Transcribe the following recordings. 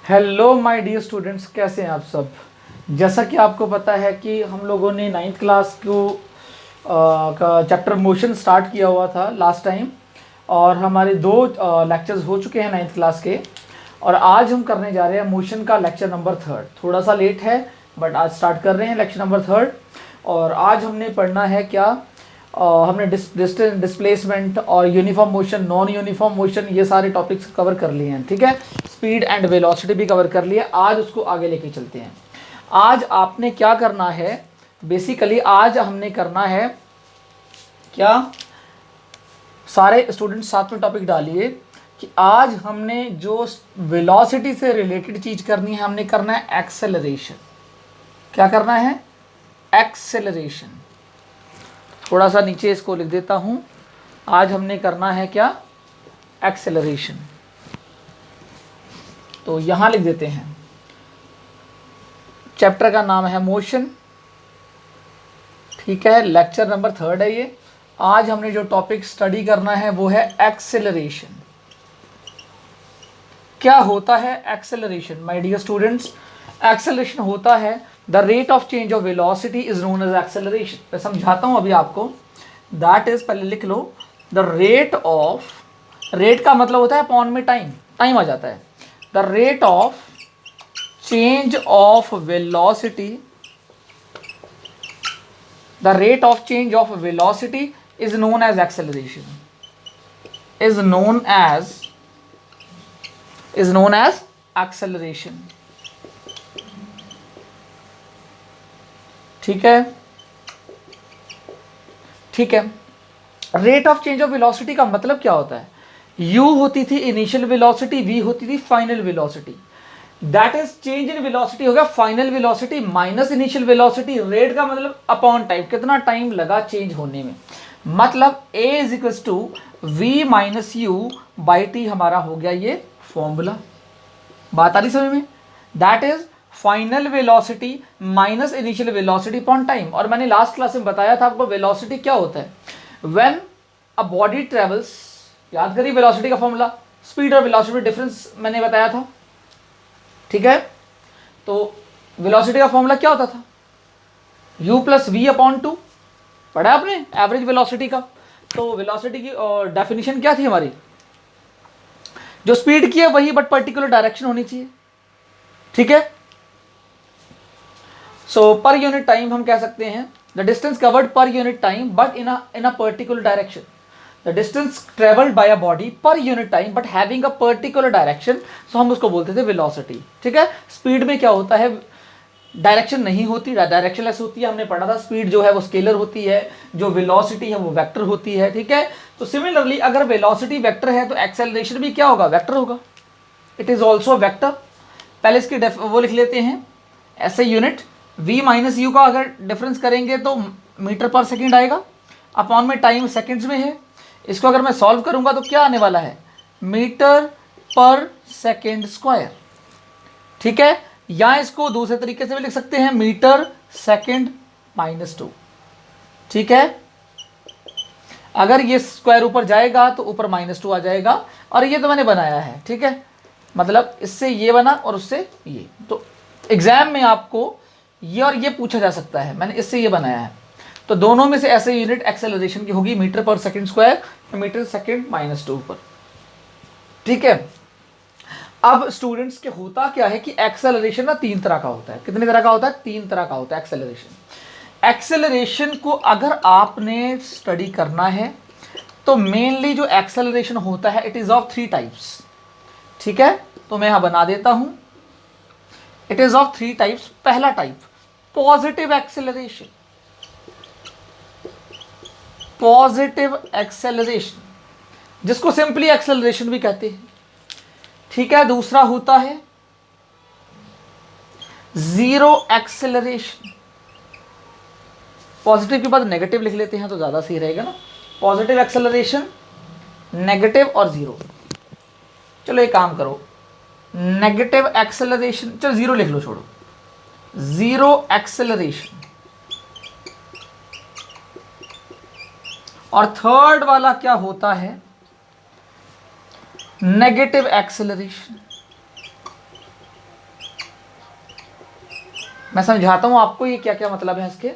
Hello my dear students, कैसे हैं आप सब। जैसा कि आपको पता है कि हम लोगों ने 9th क्लास को का चैप्टर मोशन स्टार्ट किया हुआ था लास्ट टाइम, और हमारे 2 लेक्चर्स हो चुके हैं 9th क्लास के। और आज हम करने जा रहे हैं मोशन का लेक्चर नंबर 3। थोड़ा सा लेट है बट आज स्टार्ट कर रहे हैं लेक्चर नंबर 3। और आज हमने पढ़ना है क्या, हमने डिस्टेंस, डिस्प्लेसमेंट और uniform motion, non uniform motion, ये सारे टॉपिक्स कवर कर लिए हैं। ठीक है, स्पीड एंड वेलोसिटी भी कवर कर लिए। आज उसको आगे लेके चलते हैं। आज आपने क्या करना है, बेसिकली आज हमने करना है क्या, सारे स्टूडेंट साथ में टॉपिक डालिए कि आज हमने जो वेलोसिटी से रिलेटेड चीज करनी है, हमने करना है एक्सेलरेशन। क्या करना है? एक्सेलरेशन। थोड़ा सा नीचे इसको लिख देता हूं। आज हमने करना है क्या? एक्सेलरेशन। तो यहां लिख देते हैं, चैप्टर का नाम है मोशन। ठीक है, लेक्चर नंबर 3 है ये। आज हमने जो टॉपिक स्टडी करना है वो है एक्सेलरेशन। क्या होता है acceleration my dear students? Acceleration होता है the rate of change of velocity is known as acceleration. मैं समझाता हूं अभी आपको। दैट इज, पहले लिख लो, द रेट ऑफ, रेट का मतलब होता है अपॉन में टाइम, टाइम आ जाता है। The rate of change of velocity, the rate of change of velocity is known as acceleration, is known as acceleration। ठीक है, ठीक है। Rate of change of velocity का मतलब क्या होता है? u होती थी इनिशियल वेलोसिटी, v होती थी final velocity. That is change in velocity हो गया final velocity minus initial velocity. Rate का मतलब अपॉन टाइम, कितना टाइम लगा चेंज होने में। मतलब a is equals to v minus u by t, हमारा हो गया ये फॉर्मूला। बात आ रही समझ में? That is final velocity minus initial velocity upon time. और मैंने लास्ट क्लास में बताया था आपको वेलोसिटी क्या होता है। व्हेन अ बॉडी ट्रेवल्स, याद करिए वेलोसिटी का फॉर्मूला, स्पीड और वेलोसिटी डिफरेंस मैंने बताया था। ठीक है, तो वेलोसिटी का फॉर्मूला क्या होता था? u प्लस वी अपॉन 2, पढ़ा आपने एवरेज वेलोसिटी का। तो वेलोसिटी की डेफिनेशन क्या थी हमारी? जो स्पीड की है वही, बट पर्टिकुलर डायरेक्शन होनी चाहिए। ठीक है, सो पर यूनिट टाइम हम कह सकते हैं the distance covered per unit time but in a particular direction. The distance traveled by a body per unit time but having a particular direction, so हम उसको बोलते थे velocity। ठीक है, स्पीड में क्या होता है, डायरेक्शन नहीं होती, डायरेक्शनलेस होती है। हमने पढ़ा था स्पीड जो है वो स्केलर होती है, जो वेलोसिटी है वो वेक्टर होती है। ठीक है, तो सिमिलरली अगर वेलोसिटी वेक्टर है तो एक्सेलरेशन भी क्या होगा? वेक्टर होगा। It is also vector. पहले इसकी वो लिख लेते हैं ऐसे यूनिट, v माइनस यू का अगर डिफरेंस करेंगे तो मीटर पर सेकेंड आएगा, अपॉन में टाइम सेकेंड्स में है। इसको अगर मैं सॉल्व करूंगा तो क्या आने वाला है? Metre per second square. ठीक है, या इसको दूसरे तरीके से भी लिख सकते हैं, मीटर सेकेंड माइनस 2। ठीक है, अगर ये स्क्वायर ऊपर जाएगा तो ऊपर माइनस 2 आ जाएगा। और ये तो मैंने बनाया है। ठीक है, मतलब इससे ये बना और उससे ये। तो एग्जाम में आपको ये और ये पूछा जा सकता है, मैंने इससे ये बनाया है। तो दोनों में से ऐसे यूनिट एक्सेलरेशन की होगी, मीटर पर second square, metre second minus 2 पर। ठीक है, अब स्टूडेंट्स के होता क्या है कि एक्सेलरेशन ना 3 तरह का होता है। कितने तरह का होता है? 3 तरह का होता है एक्सेलरेशन। एक्सेलरेशन को अगर आपने स्टडी करना है तो मेनली जो एक्सेलरेशन होता है इट इज ऑफ 3 टाइप्स। ठीक है, तो मैं यहां बना देता हूं, इट इज ऑफ 3 टाइप्स। पहला type positive acceleration, positive acceleration, जिसको सिंपली एक्सेलरेशन भी कहते हैं। ठीक है, दूसरा होता है जीरो एक्सेलरेशन। पॉजिटिव के बाद नेगेटिव लिख लेते हैं तो ज्यादा सही रहेगा ना। पॉजिटिव एक्सेलरेशन, नेगेटिव और जीरो। चलो एक काम करो, नेगेटिव एक्सेलरेशन, चलो जीरो लिख लो, छोड़ो, जीरो एक्सेलरेशन। और थर्ड वाला क्या होता है? Negative acceleration. मैं समझाता हूँ आपको ये क्या क्या मतलब है इसके।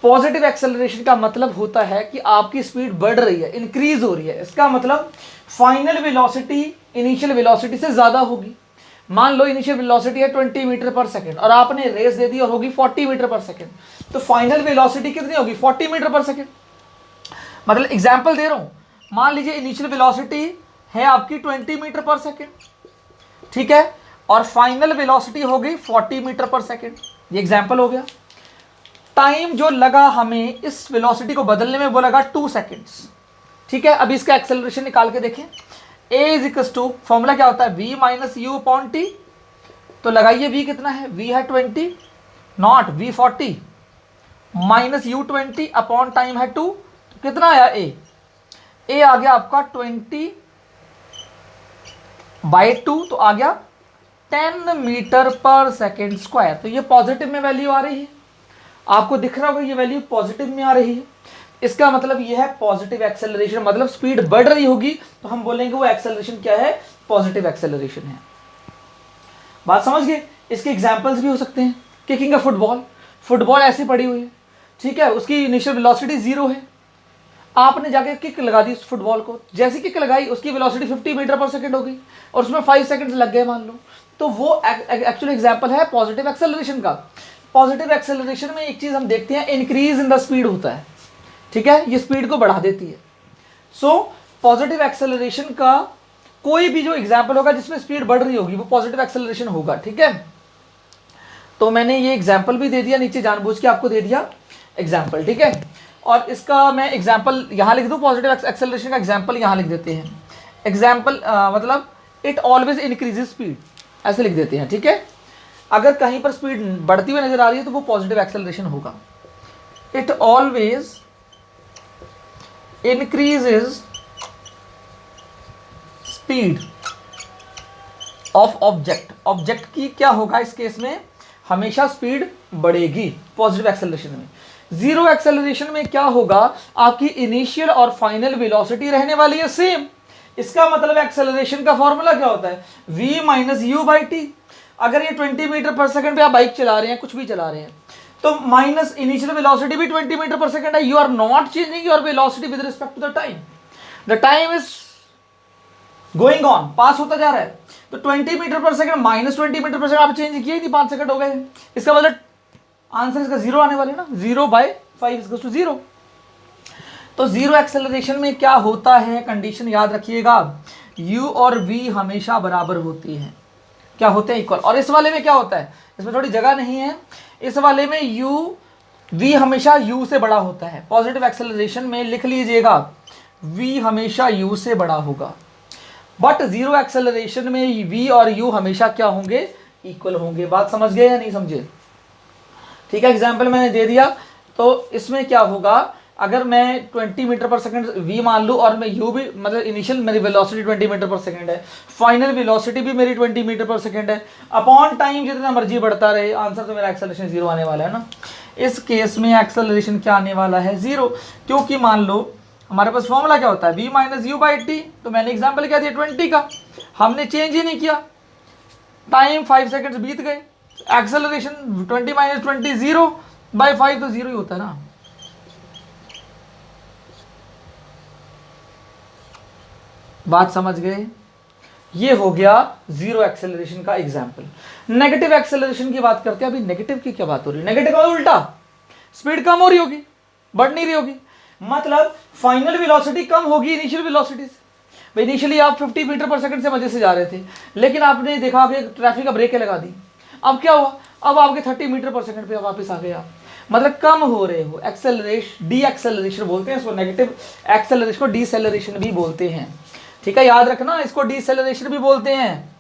पॉजिटिव एक्सेलरेशन का मतलब होता है कि आपकी स्पीड बढ़ रही है, इंक्रीज हो रही है। इसका मतलब फाइनल वेलोसिटी इनिशियल वेलोसिटी से ज़्यादा होगी। मान लो इनिशियल वेलोसिटी है 20 मीटर पर सेकेंड और आपने रेस दे दी और होगी 40 मीटर पर सेकेंड, तो फाइनल वेलोसिटी कितनी होगी? 40 मीटर पर सेकेंड। मतलब एग्जाम्पल दे रहा हूँ, मान लीजिए इनिशियल वेलोसिटी है आपकी 20 मीटर पर सेकेंड, ठीक है, और फाइनल वेलोसिटी हो गई 40 मीटर पर सेकेंड। ये एग्जाम्पल हो गया। टाइम जो लगा हमें इस वेलोसिटी को बदलने में वो लगा 2 सेकेंड्स, ठीक है। अब इसका एक्सेलरेशन निकाल के देखें। a is equal to, formula क्या होता है? v minus u upon t. तो लगाइए v कितना है? v है 20, not v 40, minus u 20 upon time है 2, तो कितना आया a? a आ गया आपका 20/2, तो आ गया 10 मीटर पर सेकेंड स्क्वायर। तो ये पॉजिटिव में वैल्यू आ रही है, आपको दिख रहा होगा ये वैल्यू पॉजिटिव में आ रही है। इसका मतलब ये है पॉजिटिव एक्सेलरेशन, मतलब स्पीड बढ़ रही होगी तो हम बोलेंगे वो एक्सेलरेशन क्या है? पॉजिटिव एक्सेलरेशन है। बात समझ गए? इसके एग्जांपल्स भी हो सकते हैं। किकिंग अ फुटबॉल, फुटबॉल ऐसे पड़ी हुई है, ठीक है, उसकी इनिशियल वेलोसिटी 0 है, आपने जाके किक लगा दी उस फुटबॉल को, जैसी किक लगाई उसकी वेलोसिटी 50 मीटर पर सेकेंड हो गई और उसमें 5 सेकंड्स लग गए मान लो, तो वो एक्चुअली एग्जाम्पल है पॉजिटिव एक्सेलरेशन का। पॉजिटिव एक्सेलरेशन में एक चीज हम देखते हैं, इंक्रीज इन द स्पीड होता है, ठीक है, ये स्पीड को बढ़ा देती है। सो पॉजिटिव एक्सेलरेशन का कोई भी जो एग्जाम्पल होगा जिसमें स्पीड बढ़ रही होगी वो पॉजिटिव एक्सेलरेशन होगा, ठीक है। तो मैंने ये एग्जाम्पल भी दे दिया, नीचे जानबूझ के आपको दे दिया एग्जाम्पल, ठीक है। और इसका मैं एग्जाम्पल यहाँ लिख दूँ, पॉजिटिव एक्सेलरेशन का एग्जाम्पल यहाँ लिख देते हैं। एग्जाम्पल मतलब इट ऑलवेज इंक्रीजेज स्पीड, ऐसे लिख देते हैं, ठीक है। अगर कहीं पर स्पीड बढ़ती हुई नजर आ रही है तो वो पॉजिटिव एक्सेलरेशन होगा। It always increases speed of object, object की क्या होगा इस केस में? हमेशा स्पीड बढ़ेगी पॉजिटिव एक्सेलरेशन में। जीरो एक्सेलरेशन में क्या होगा? आपकी इनिशियल और फाइनल वेलोसिटी रहने वाली है सेम। इसका मतलब एक्सेलरेशन का फॉर्मूला क्या होता है? v minus u by T. अगर ये 20 मीटर पर सेकंड पे आप बाइक चला रहे हैं, कुछ भी चला रहे हैं, तो माइनस इनिशियल वेलोसिटी भी 20 मीटर पर सेकंड है। You are not changing your velocity with respect to the time, the time is going on, pass होता जा रहा है। तो 20 मीटर पर सेकंड माइनस 20 मीटर पर सेकंड आप चेंज किए ही नहीं, 5 सेकंड हो गए। इसका मतलब आंसर इसका 0 आने वाले ना, 0/5 इक्वल्स टू 0। तो जीरो एक्सेलरेशन में क्या होता है? कंडीशन याद रखिएगा, u और v हमेशा बराबर होती है, क्या होते हैं? इक्वल। और इस वाले में क्या होता है? इसमें थोड़ी जगह नहीं है, इस वाले में v हमेशा u से बड़ा होता है। पॉजिटिव एक्सेलरेशन में लिख लीजिएगा v हमेशा u से बड़ा होगा, बट जीरो एक्सेलरेशन में v और u हमेशा क्या होंगे? इक्वल होंगे। बात समझ गए या नहीं समझे? ठीक है, एग्जाम्पल मैंने दे दिया। तो इसमें क्या होगा? अगर मैं 20 मीटर पर सेकंड v मान लूँ और मैं u भी, मतलब इनिशियल मेरी वेलोसिटी 20 मीटर पर सेकंड है, फाइनल वेलोसिटी भी मेरी 20 मीटर पर सेकंड है, अपॉन टाइम जितना मर्जी बढ़ता रहे, आंसर तो मेरा एक्सेलरेशन 0 आने वाला है ना। इस केस में एक्सेलरेशन क्या आने वाला है? 0, क्योंकि मान लो हमारे पास फॉर्मूला क्या होता है? v minus u by T. तो मैंने एग्जाम्पल क्या दिया? 20 का, हमने चेंज ही नहीं किया, टाइम 5 सेकेंड्स बीत गए, एक्सेलरेशन 20 माइनस 20 0/5, तो 0 ही होता है ना। बात समझ गए? ये हो गया जीरो एक्सेलरेशन का एग्जाम्पल। नेगेटिव एक्सेलरेशन की बात करते हैं। अभी नेगेटिव की क्या बात हो रही है? नेगेटिव का उल्टा, स्पीड कम हो रही होगी, बढ़ नहीं रही होगी, मतलब फाइनल वेलोसिटी कम होगी इनिशियल वेलोसिटी से। इनिशियली आप 50 मीटर पर सेकंड से मजे से जा रहे थे, लेकिन आपने देखा कि ट्रैफिक का ब्रेक लगा दी, अब क्या हुआ? अब आपके 30 मीटर पर सेकंड पे वापस आ गए आप, मतलब कम हो रहे हो। एक्सेलरेशन, डी एक्सेलरेशन बोलते हैं इसको, नेगेटिव एक्सेलरेशन को डीसेलरेशन भी बोलते हैं, ठीक है, याद रखना, इसको डीसेलरेशन भी बोलते हैं।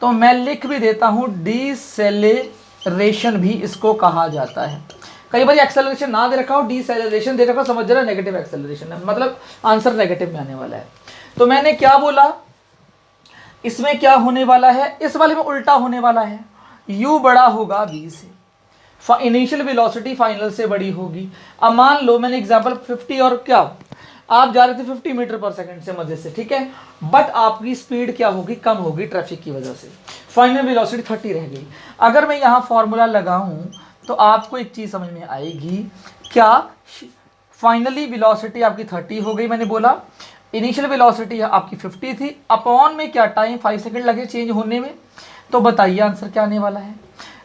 तो मैं लिख भी देता हूं, डीसेलरेशन भी इसको कहा जाता है। कई बार एक्सेलरेशन ना दे रखा हो, डीसेलरेशन दे रखा हो, समझ रहा नेगेटिव एक्सेलरेशन है, मतलब आंसर नेगेटिव में आने वाला है। तो मैंने क्या बोला? इसमें क्या होने वाला है? इस वाले में उल्टा होने वाला है, u बड़ा होगा v से, इनिशियल वेलोसिटी फाइनल से बड़ी होगी। अब मान लो मैंने एग्जांपल 50 और क्या, आप जा रहे थे 50 मीटर पर सेकंड से मजे से, ठीक है, बट आपकी स्पीड क्या होगी? कम होगी ट्रैफिक की वजह से। फाइनल वेलोसिटी 30 रह गई। अगर मैं यहाँ फॉर्मूला लगाऊं तो आपको एक चीज़ समझ में आएगी, क्या फाइनली वेलोसिटी आपकी 30 हो गई, मैंने बोला इनिशियल वेलोसिटी आपकी 50 थी, अपॉन में क्या टाइम 5 सेकंड लगे चेंज होने में, तो बताइए आंसर क्या आने वाला है,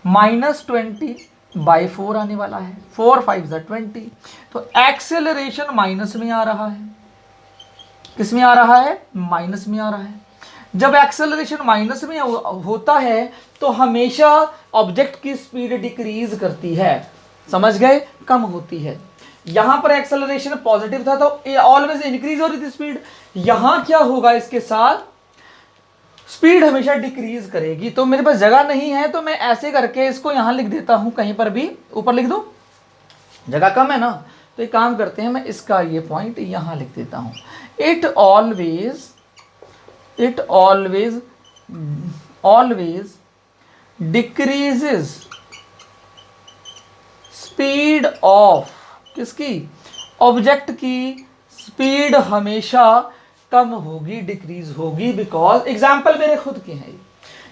-20/4 आने वाला है, 4 5 20। तो एक्सेलरेशन माइनस में आ रहा है, किस में आ रहा है, माइनस में आ रहा है। जब एक्सेलरेशन माइनस में होता है तो हमेशा ऑब्जेक्ट की स्पीड डिक्रीज करती है, समझ गए, कम होती है। यहां पर एक्सेलरेशन पॉजिटिव था तो ऑलवेज इंक्रीज हो रही थी स्पीड, यहां क्या होगा इसके साथ, स्पीड हमेशा डिक्रीज करेगी। तो मेरे पास जगह नहीं है तो मैं ऐसे करके इसको यहां लिख देता हूं, कहीं पर भी ऊपर लिख दो, जगह कम है ना, तो एक काम करते हैं, मैं इसका ये पॉइंट यहां लिख देता हूं, it always decreases speed of, किसकी, ऑब्जेक्ट की स्पीड हमेशा कम होगी, डिक्रीज होगी, बिकॉज एग्जाम्पल मेरे खुद के हैं,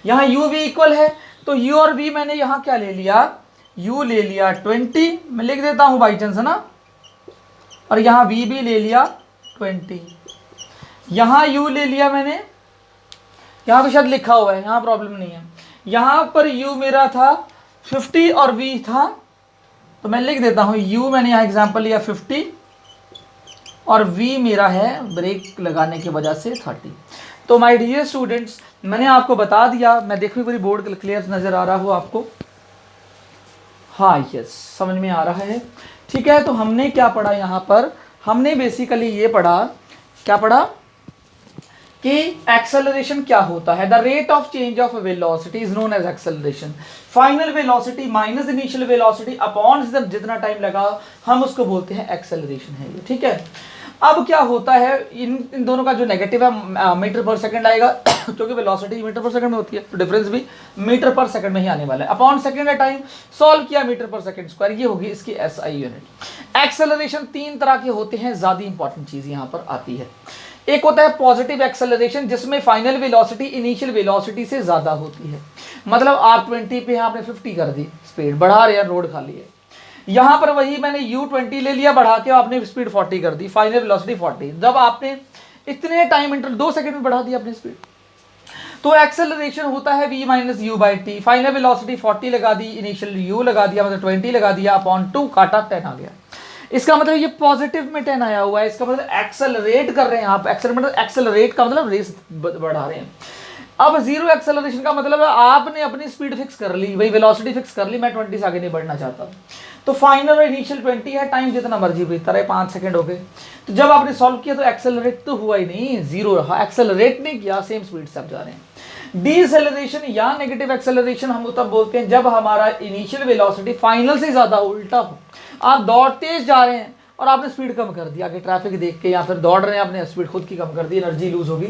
यहां u v इक्वल है तो u और v मैंने यहां क्या ले लिया, u ले लिया 20, मैं लिख देता हूं बाई चांस है ना, और यहां v भी ले लिया 20, यहां u ले लिया मैंने, यहां तो शायद लिखा हुआ है, यहां प्रॉब्लम नहीं है, यहां पर u मेरा था 50 और v था, तो मैं लिख देता हूं u मैंने यहां एग्जांपल लिया 50 और v मेरा है ब्रेक लगाने की वजह से 30। तो माय डियर स्टूडेंट्स, मैंने आपको बता दिया, मैं देखूं पूरी बोर्ड क्लियर नजर आ रहा हो आपको, हाँ यस समझ में आ रहा है, ठीक है। तो हमने क्या पढ़ा यहाँ पर, हमने बेसिकली ये पढ़ा, क्या पढ़ा कि एक्सेलरेशन क्या होता है, the rate of change of velocity is known as acceleration, final velocity minus initial velocity upon जितना टाइम लगा हम उसको बोलते हैं एक्सेलरेशन है ये, ठीक है। अब क्या होता है, इन दोनों का जो नेगेटिव है मीटर पर सेकंड आएगा क्योंकि वेलोसिटी मीटर पर सेकंड में होती है, तो डिफरेंस भी मीटर पर सेकंड में ही आने वाला है, अपॉन सेकंड है टाइम, सॉल्व किया मीटर पर सेकंड स्क्वायर, ये होगी इसकी SI यूनिट। एक्सेलरेशन 3 तरह के होते हैं, ज्यादा इंपॉर्टेंट चीज यहाँ पर आती है, एक होता है पॉजिटिव एक्सेलरेशन जिसमें फाइनल वेलोसिटी इनिशियल वेलोसिटी से ज्यादा होती है, मतलब आप 20 पे आपने 50 कर दी, स्पीड बढ़ा रहे हैं, रोड खाली है, यहां पर वही मैंने u20 ले लिया, बढ़ा के आपने स्पीड 40 कर दी, फाइनल वेलोसिटी 40, जब आपने इतने टाइम इंटरवल 2 सेकंड में बढ़ा दी अपनी स्पीड, तो एक्सेलरेशन होता है v minus u by T, final velocity 40 लगा दी, इनिशियल u लगा दिया, मतलब 20 लगा दिया, अपॉन 2 काटा 10 आ गया, इसका मतलब ये पॉजिटिव में 10 आया हुआ है, इसका मतलब एक्सेलरेट कर रहे हैं आप, एक्सेलरेट का मतलब रेस बढ़ा रहे हैं। अब जीरो एक्सेलरेशन का मतलब है आपने अपनी स्पीड फिक्स कर ली, वही वेलोसिटी फिक्स कर ली, मैं 20 से आगे नहीं बढ़ना चाहता, तो फाइनल और इनिशियल 20 है, टाइम जितना मर्जी बीतता रहे, 5 सेकंड हो गए, तो जब आपने सॉल्व किया तो एक्सेलरेट तो हुआ ही नहीं, जीरो रहा, एक्सेलरेट नहीं किया, सेम स्पीड से आप जा रहे हैं। डीसेलरेशन या नेगेटिव एक्सेलरेशन हम तब बोलते हैं जब हमारा इनिशियल वेलोसिटी फाइनल से ज्यादा उल्टा हो, आप दौड़ तेज जा रहे हैं और आपने स्पीड कम कर दी, आगे ट्रैफिक देख के या फिर दौड़ रहे हैं, आपने स्पीड खुद की कम कर दी, एनर्जी लूज होगी,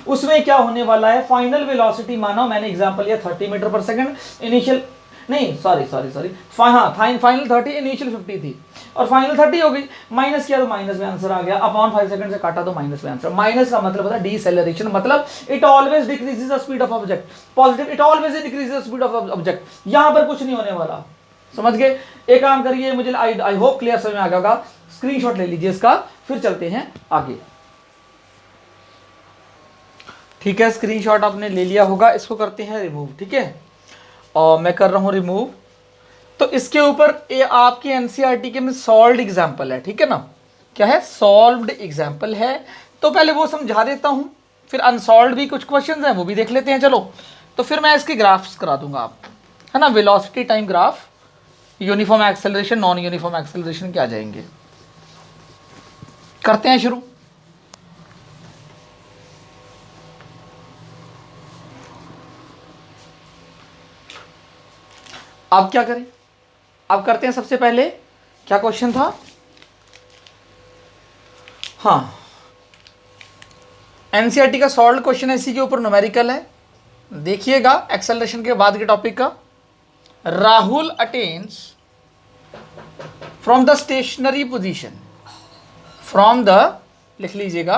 उसमें क्या होने वाला है, फाइनल वेलोसिटी मानो मैंने एग्जांपल लिया 30 मीटर पर सेकंड, इनिशियल नहीं सॉरी हाँ फाइनल 30, इनिशियल 50 थी और फाइनल 30 हो गई, माइनस किया तो माइनस में आंसर आ गया, अपॉन 5 सेकंड से काटा तो माइनस में आंसर, माइनस का मतलब होता है डीसेलरेशन, मतलब it always decreases the speed of object, positive it always increases the speed of object, यहां पर कुछ नहीं होने वाला, समझ गए। एक काम करिए, मुझे आई होप क्लियर समझ में आ गया होगा, स्क्रीनशॉट ले लीजिए इसका, फिर चलते हैं आगे, ठीक है। स्क्रीनशॉट आपने ले लिया होगा, इसको करते हैं रिमूव, ठीक है, और मैं कर रहा हूं रिमूव। तो इसके ऊपर ये आपके एनसीईआरटी के में सॉल्व्ड एग्जाम्पल है, ठीक है ना, क्या है, सॉल्व्ड एग्जाम्पल है, तो पहले वो समझा देता हूं, फिर अनसॉल्व्ड भी कुछ क्वेश्चंस हैं वो भी देख लेते हैं, चलो। तो फिर मैं इसके ग्राफ्स करा दूंगा आप, है ना, velocity time graph, uniform acceleration, non uniform acceleration के आ जाएंगे, करते हैं शुरू। अब क्या करें, अब करते हैं, सबसे पहले क्या क्वेश्चन था, हाँ एनसीईआरटी का सॉल्व क्वेश्चन है, इसी के ऊपर न्यूमेरिकल है, देखिएगा एक्सेलरेशन के बाद के टॉपिक का। Rahul attains from the stationary position, from the, लिख लीजिएगा,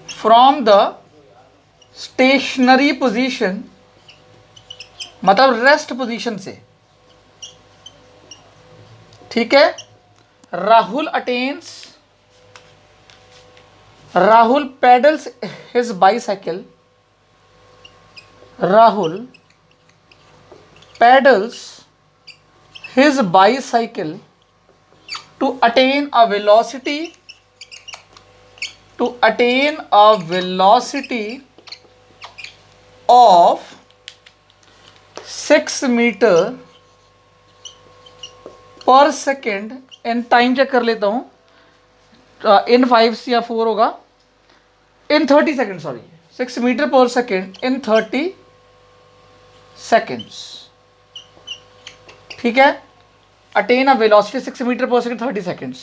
फ्रॉम द स्टेशनरी पोजीशन मतलब रेस्ट पोजीशन से, ठीक है। Rahul pedals his bicycle, Rahul pedals his bicycle to attain a velocity of 6 meter per second in time check कर लेता हूँ, इन 5 या 4 होगा, in 30 second, sorry 6 metre per second in 30 seconds, ठीक है। Attain a velocity 6 metre per second 30 seconds,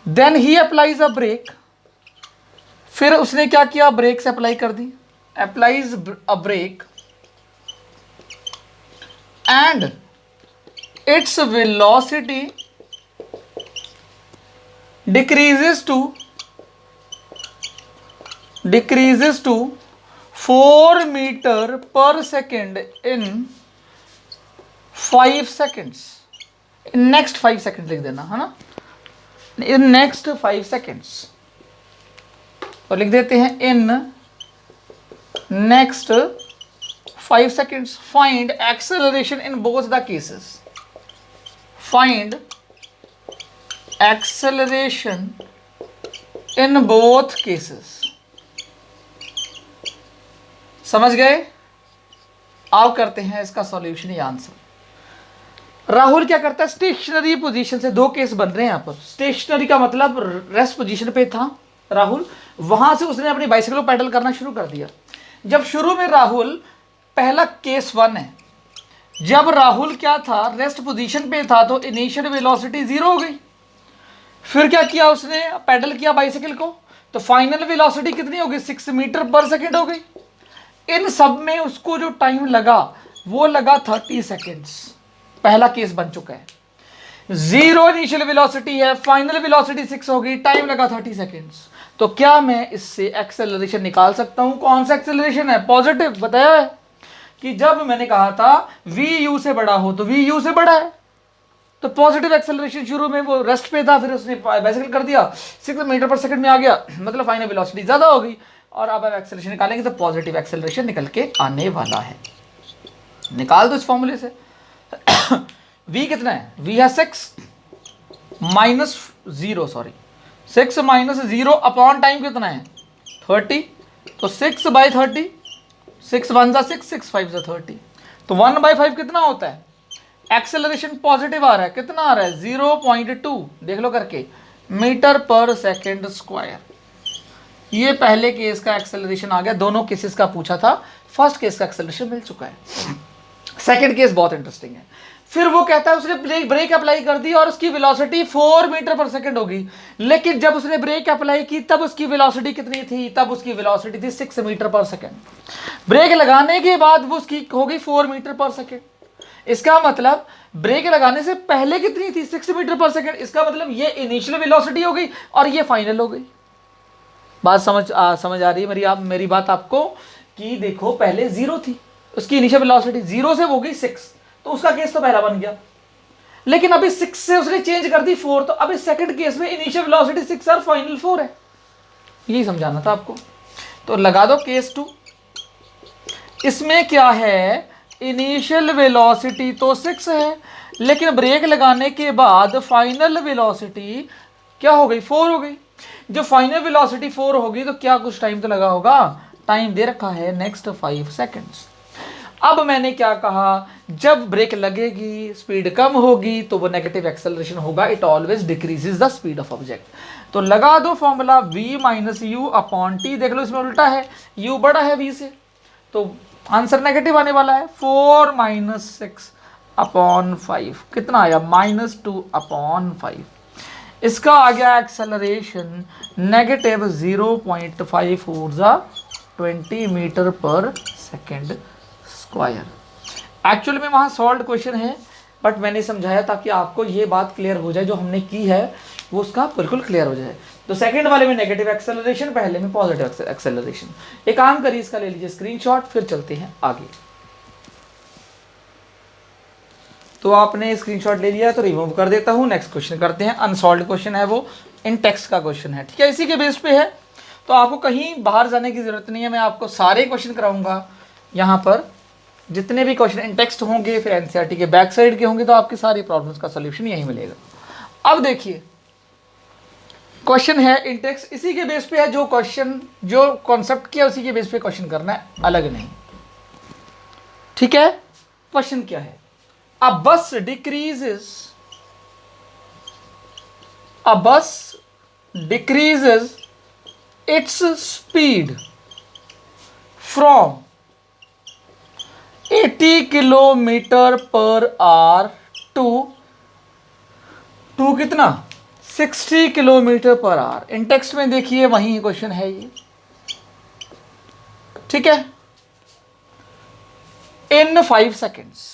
then he applies a brake, फिर उसने क्या किया, ब्रेक से अप्लाई कर दी, applies a brake and its velocity decreases to 4 meter per second in 5 seconds. in next 5 seconds लिख देना है ना, in next 5 seconds, और लिख देते हैं in next 5 seconds. Find acceleration in both the cases. Find acceleration in both cases. समझ गए? आप करते हैं इसका सॉल्यूशन या आंसर। राहुल क्या करता है, स्टेशनरी पोजीशन से, दो केस बन रहे हैं यहाँ पर। स्टेशनरी का मतलब रेस्ट पोजीशन पे था राहुल, वहां से उसने अपनी बाइसिकल को पैडल करना शुरू कर दिया। जब शुरू में राहुल, पहला केस 1 है, जब राहुल क्या था, रेस्ट पोजीशन पे था, तो इनिशियल वेलोसिटी 0 हो गई। फिर क्या किया उसने, पैडल किया बाइसिकल को, तो फाइनल वेलोसिटी कितनी हो गई, 6 मीटर पर सेकेंड हो गई। इन सब में उसको जो टाइम लगा वो लगा 30 सेकेंड्स। पहला केस बन चुका है, 0 इनिशियल वेलोसिटी है, फाइनल वेलोसिटी 6 हो गई, टाइम लगा 30 सेकेंड्स। तो क्या मैं इससे एक्सेलरेशन निकाल सकता हूं? कौन सा एक्सेलरेशन है? पॉजिटिव। बताया है कि जब मैंने कहा था वी यू से बड़ा हो, तो वी यू से बड़ा है, तो पॉजिटिव एक्सेलरेशन। शुरू में वो रेस्ट पे था, फिर उसने बाइसिकल कर दिया, 6 मीटर पर सेकंड में आ गया, मतलब फाइनल वेलोसिटी ज्यादा हो गई। और अब एक्सेलरेशन निकालेंगे तो पॉजिटिव एक्सेलरेशन निकल के आने वाला है। निकाल दो इस फॉर्मूले से। v कितना है, v है 6 minus 0, sorry 6 minus 0 upon time कितना है 30, तो 6 बाई 30, 6 1 जा 6, 6 5 जा 30, तो 1/5 कितना होता है। एक्सेलरेशन पॉजिटिव आ रहा है, कितना आ रहा है 0.2, देख लो करके, मीटर पर सेकेंड स्क्वायर। ये पहले केस का एक्सेलरेशन आ गया, दोनों केसेस का पूछा था, फर्स्ट केस का एक्सेलरेशन मिल चुका है। सेकंड केस बहुत इंटरेस्टिंग है। फिर वो कहता है उसने ब्रेक अप्लाई कर दी और उसकी वेलोसिटी 4 मीटर पर सेकंड होगी, लेकिन जब उसने ब्रेक अप्लाई की तब उसकी वेलोसिटी कितनी थी, तब उसकी वेलोसिटी थी 6 मीटर पर सेकंड। ब्रेक लगाने के बाद वो उसकी हो गई 4 मीटर पर सेकंड। इसका मतलब ब्रेक लगाने से पहले कितनी थी, 6 मीटर पर सेकंड। इसका मतलब ये इनिशियल वेलोसिटी हो गई और ये फाइनल हो गई। बात समझ आ रही है मेरी बात आपको, कि देखो पहले 0 थी उसकी इनिशियल वेलोसिटी, 0 से हो गई 6, तो उसका केस तो पहला बन गया। लेकिन अभी 6 से उसने चेंज कर दी 4, तो अभी सेकंड केस में इनिशियल वेलोसिटी 6 और फाइनल 4 है। यही समझाना था आपको। तो लगा दो केस 2। इसमें क्या है, इनिशियल वेलोसिटी तो 6 है, लेकिन ब्रेक लगाने के बाद फाइनल वेलोसिटी क्या हो गई, 4 हो गई। जो फाइनल वेलोसिटी 4 होगी तो क्या कुछ टाइम तो लगा होगा, टाइम दे रखा है नेक्स्ट 5 सेकेंड्स। अब मैंने क्या कहा, जब ब्रेक लगेगी स्पीड कम होगी तो वो नेगेटिव एक्सेलरेशन होगा, it always decreases the speed of object. तो लगा दो formula v minus u upon T. देख लो इसमें उल्टा है, u बड़ा है v से, तो आंसर नेगेटिव आने वाला है। 4 माइनस 6 अपॉन 5 कितना आया, -2 अपॉन 5। इसका आ गया एक्सेलरेशन नेगेटिव 0.5 ऊर्जा 20 metre per second square. Actually में वहाँ सॉल्व क्वेश्चन है, बट मैंने समझाया ताकि आपको ये बात क्लियर हो जाए, जो हमने की है वो उसका बिल्कुल क्लियर हो जाए। तो सेकंड वाले में नेगेटिव एक्सेलरेशन, पहले में पॉजिटिव एक्सेलरेशन। एक काम करिए, इसका ले लीजिए स्क्रीनशॉट, फिर चलते हैं आगे। तो आपने स्क्रीनशॉट ले लिया तो रिमूव कर देता हूँ। नेक्स्ट क्वेश्चन करते हैं, अनसॉल्व्ड क्वेश्चन है वो, इन टेक्स्ट का क्वेश्चन है, ठीक है, इसी के बेस पे है, तो आपको कहीं बाहर जाने की ज़रूरत नहीं है। मैं आपको सारे क्वेश्चन कराऊंगा यहाँ पर, जितने भी क्वेश्चन इन टेक्स्ट होंगे फिर एनसीईआरटी के बैक साइड के होंगे, तो आपकी सारी प्रॉब्लम्स का सोल्यूशन यहीं मिलेगा। अब देखिए क्वेश्चन है इन टेक्स्ट, इसी के बेस पे है, जो क्वेश्चन जो कॉन्सेप्ट किया उसी के बेस पे क्वेश्चन करना है, अलग नहीं, ठीक है। क्वेश्चन क्या है, अ बस decreases its speed from 80 kilometre per hour to कितना 60 kilometre per our. In text में देखिए वही क्वेश्चन है ये, ठीक है, इन 5 सेकेंड्स,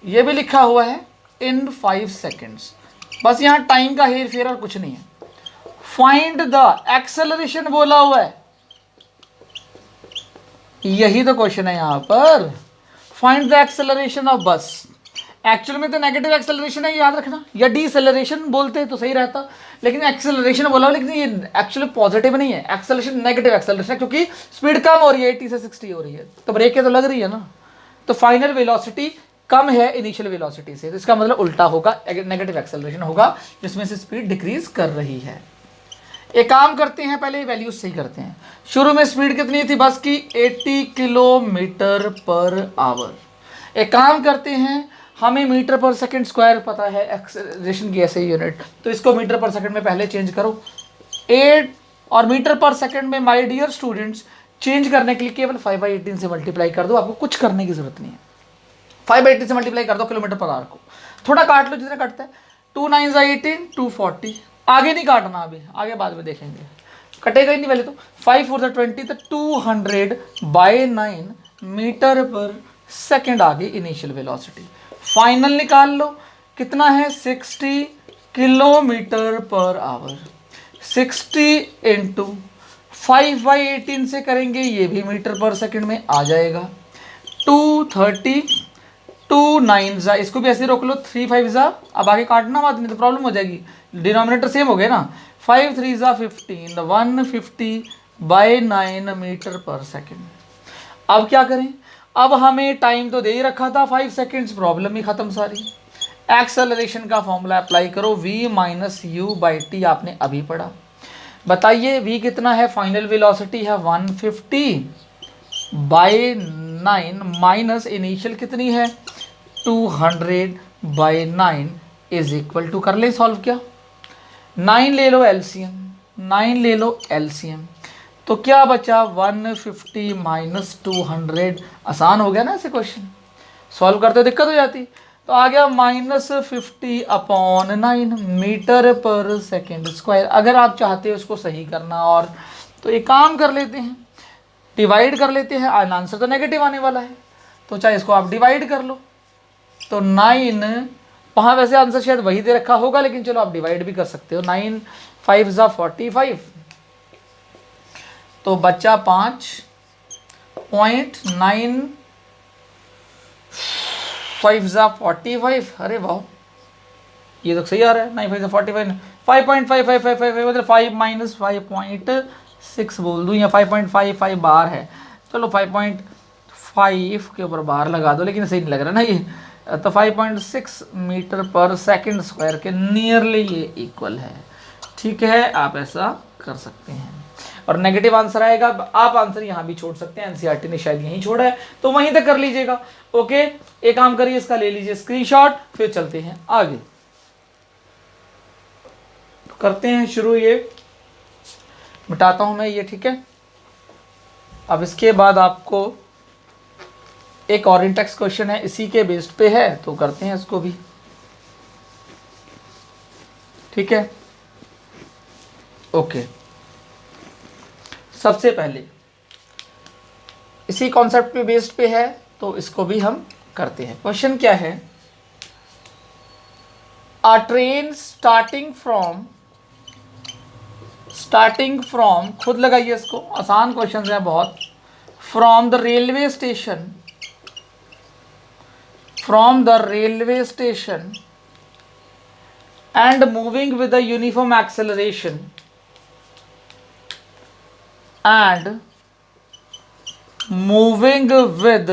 ये भी लिखा हुआ है इन 5 सेकेंड्स, बस यहां टाइम का हेर फेर और कुछ नहीं है। फाइंड द एक्सेलरेशन बोला हुआ है, यही तो क्वेश्चन है यहां पर, फाइंड द एक्सेलरेशन ऑफ बस। एक्चुअल में तो नेगेटिव एक्सेलरेशन है, याद रखना, या डीसेलरेशन बोलते तो सही रहता, लेकिन एक्सेलरेशन बोला, लेकिन ये एक्चुअली पॉजिटिव नहीं है, एक्सेलरेशन नेगेटिव एक्सेलरेशन है, क्योंकि स्पीड कम हो रही है, 80 से 60 हो रही है, तो ब्रेक तो लग रही है ना, तो फाइनल वेलोसिटी कम है इनिशियल वेलोसिटी से, तो इसका मतलब उल्टा होगा, नेगेटिव एक्सेलरेशन होगा, जिसमें से स्पीड डिक्रीज कर रही है। एक काम करते हैं, पहले वैल्यूज सही करते हैं। शुरू में स्पीड कितनी थी बस की 80 किलोमीटर पर आवर। एक काम करते हैं, हमें मीटर पर सेकंड स्क्वायर पता है एक्सेलरेशन की ऐसे यूनिट, तो इसको मीटर पर सेकंड में पहले चेंज करो 8, और मीटर पर सेकंड में माय डियर स्टूडेंट्स चेंज करने के लिए केवल 5/18 से मल्टीप्लाई कर दो, आपको कुछ करने की जरूरत नहीं है। 5/18 से मल्टीप्लाई कर दो किलोमीटर पर आवर को, थोड़ा काट लो जितना कटता है, 2 9 18 240, आगे नहीं काटना, अभी आगे बाद में देखेंगे, कटेगा ही नहीं पहले तो। 5 4 20, तो 200/9 मीटर पर सेकंड आ गई इनिशियल वेलोसिटी। फाइनल निकाल लो, कितना है 60 किलोमीटर पर आवर, 60 इंटू 5/18 से करेंगे, ये भी मीटर पर सेकंड में आ जाएगा, 230, 2 9 जा, इसको भी ऐसे रोक लो, 3 5 जा, अब आगे काटना मत, नहीं तो प्रॉब्लम हो जाएगी, डिनोमिनेटर सेम हो गए ना, 5 3 जा 15, 150/9 मीटर पर सेकंड। अब क्या करें, अब हमें टाइम तो दे ही रखा था 5 सेकेंड्स, प्रॉब्लम ही खत्म सारी। एक्सेलरेशन का फॉर्मूला अप्लाई करो, v - u/t, आपने अभी पढ़ा। बताइए v कितना है, फाइनल वेलोसिटी है 150/9 माइनस इनिशियल कितनी है 200/9 इज इक्वल टू, कर ले सॉल्व, क्या 9 ले लो एलसीएम, 9 ले लो एलसीएम, तो क्या बचा 150 माइनस 200, आसान हो गया ना ऐसे क्वेश्चन, सॉल्व करते हो दिक्कत हो जाती, तो आ गया -50/9 मीटर पर सेकेंड स्क्वायर। अगर आप चाहते हो उसको सही करना, और तो एक काम कर लेते हैं, डिवाइड कर लेते हैं, आंसर तो नेगेटिव आने वाला है, तो चाहे इसको आप डिवाइड कर लो, तो 9, वहाँ वैसे आंसर शायद वही दे रखा होगा, लेकिन चलो आप डिवाइड भी कर सकते हो, 9 5 जा 45, तो बच्चा 5.9 5 जा 45, अरे वाह ये तो सही आ रहा है, 9 5 जा 45, 5.5555 मतलब 5 - 5.6 बोल दूँ, या 5.55 बार है, चलो 5.5 के ऊपर बार लगा दो, लेकिन सही नहीं लग रहा ना ये, तो 5.6 मीटर पर सेकंड स्क्वायर के नियरली ये इक्वल है, ठीक है, आप ऐसा कर सकते हैं। और नेगेटिव आंसर आएगा, आप आंसर यहाँ भी छोड़ सकते हैं, एनसीईआरटी ने शायद यहीं छोड़ा है, तो वहीं तक कर लीजिएगा। ओके, एक काम करिए, इसका ले लीजिए स्क्रीनशॉट, फिर चलते हैं आगे, करते हैं शुरू, ये मिटाता हूं मैं ये, ठीक है। अब इसके बाद आपको एक और इंटेक्स क्वेश्चन है, इसी के बेस्ड पे है, तो करते हैं इसको भी, ठीक है। ओके, सबसे पहले इसी कॉन्सेप्ट पे बेस्ड पे है, तो इसको भी हम करते हैं। क्वेश्चन क्या है, अ ट्रेन स्टार्टिंग फ्रॉम, खुद लगाइए इसको, आसान क्वेश्चन है बहुत, from the railway station from the railway station and moving with a uniform acceleration and moving with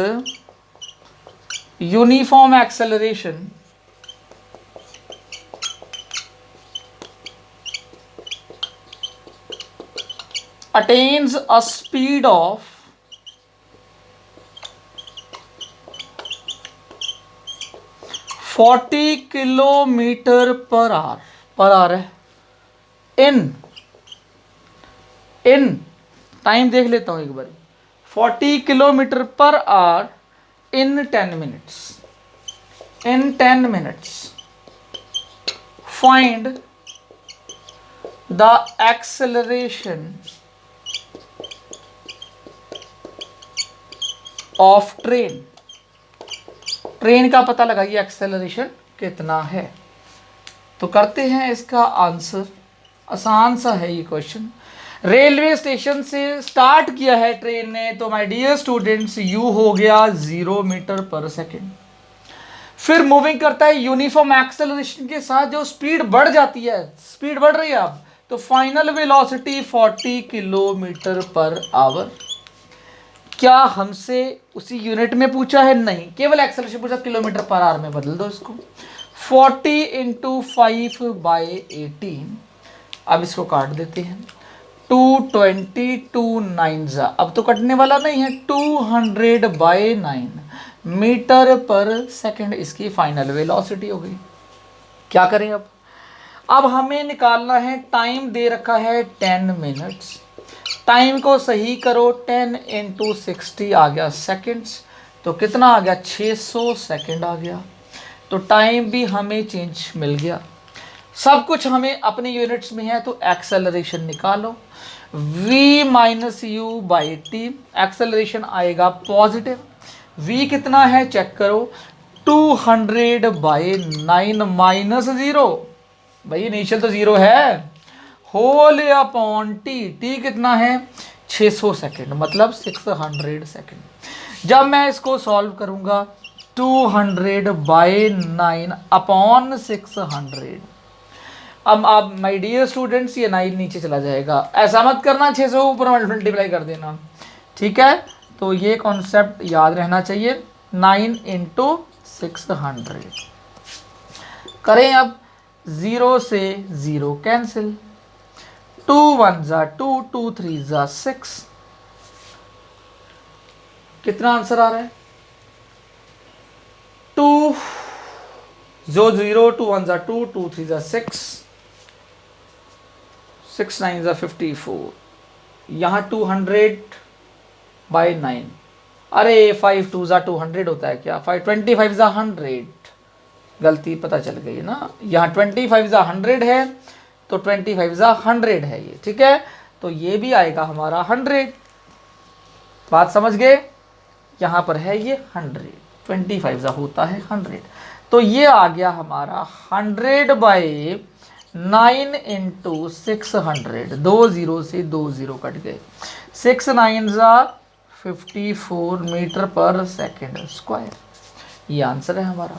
uniform acceleration attains a speed of 40 kilometre per our है in time देख लेता हूं एक बार 40 kilometre per our in 10 minutes find the acceleration of train का पता लगाइए acceleration कितना है। तो करते हैं इसका आंसर, आसान सा है ये क्वेश्चन। रेलवे स्टेशन से स्टार्ट किया है ट्रेन ने, तो माय डियर स्टूडेंट्स यू हो गया 0 मीटर पर सेकेंड। फिर मूविंग करता है यूनिफॉर्म एक्सेलरेशन के साथ, जो स्पीड बढ़ जाती है, स्पीड बढ़ रही है अब, तो final velocity 40 kilometre per our. क्या हमसे उसी यूनिट में पूछा है? नहीं, केवल एक्सेलरेशन पूछा, किलोमीटर पर आवर में बदल दो इसको। 40 इंटू 5/18, अब इसको काट देते हैं। 220 2 9 अब तो कटने वाला नहीं है, 200/9 मीटर पर सेकंड इसकी फाइनल वेलोसिटी हो गई। क्या करें अब हमें निकालना है, टाइम दे रखा है 10 मिनट्स। टाइम को सही करो, 10 इंटू 60 आ गया सेकेंड्स, तो कितना आ गया? 600 सेकेंड आ गया। तो टाइम भी हमें चेंज मिल गया, सब कुछ हमें अपने यूनिट्स में है। तो एक्सेलरेशन निकालो, v minus u by T, acceleration आएगा पॉजिटिव। v कितना है चेक करो, 200/9 माइनस 0, भाई इनिशियल तो 0 है, होल अपॉन टी कितना है? 600 सेकेंड, मतलब 600 सेकेंड। जब मैं इसको सॉल्व करूंगा 200/9 अपॉन 600, अब आप माय डियर स्टूडेंट्स ये 9 नीचे चला जाएगा, ऐसा मत करना 600 ऊपर मल्टीप्लाई कर देना, ठीक है। तो ये कॉन्सेप्ट याद रहना चाहिए। 9 इंटू 600 करें, अब 0 से 0 कैंसिल, 2 1 2, 2 3 6, कितना आंसर आ रहा है? 2 0 2 1 2, 2 3 6, 6 9 54, यहाँ 200/9, अरे 5 2 200 होता है क्या? 25 100, गलती पता चल गई ना, यहाँ 25 100 है, तो 25 100 है ये, ठीक है। तो ये भी आएगा हमारा 100, बात समझ गए? यहाँ पर है ये 100, 25 होता है 100, तो ये आ गया हमारा 100/9 इंटू 600, 2 0 से 2 0 कट गए, 6 9 54 मीटर पर सेकेंड स्क्वायर, ये आंसर है हमारा,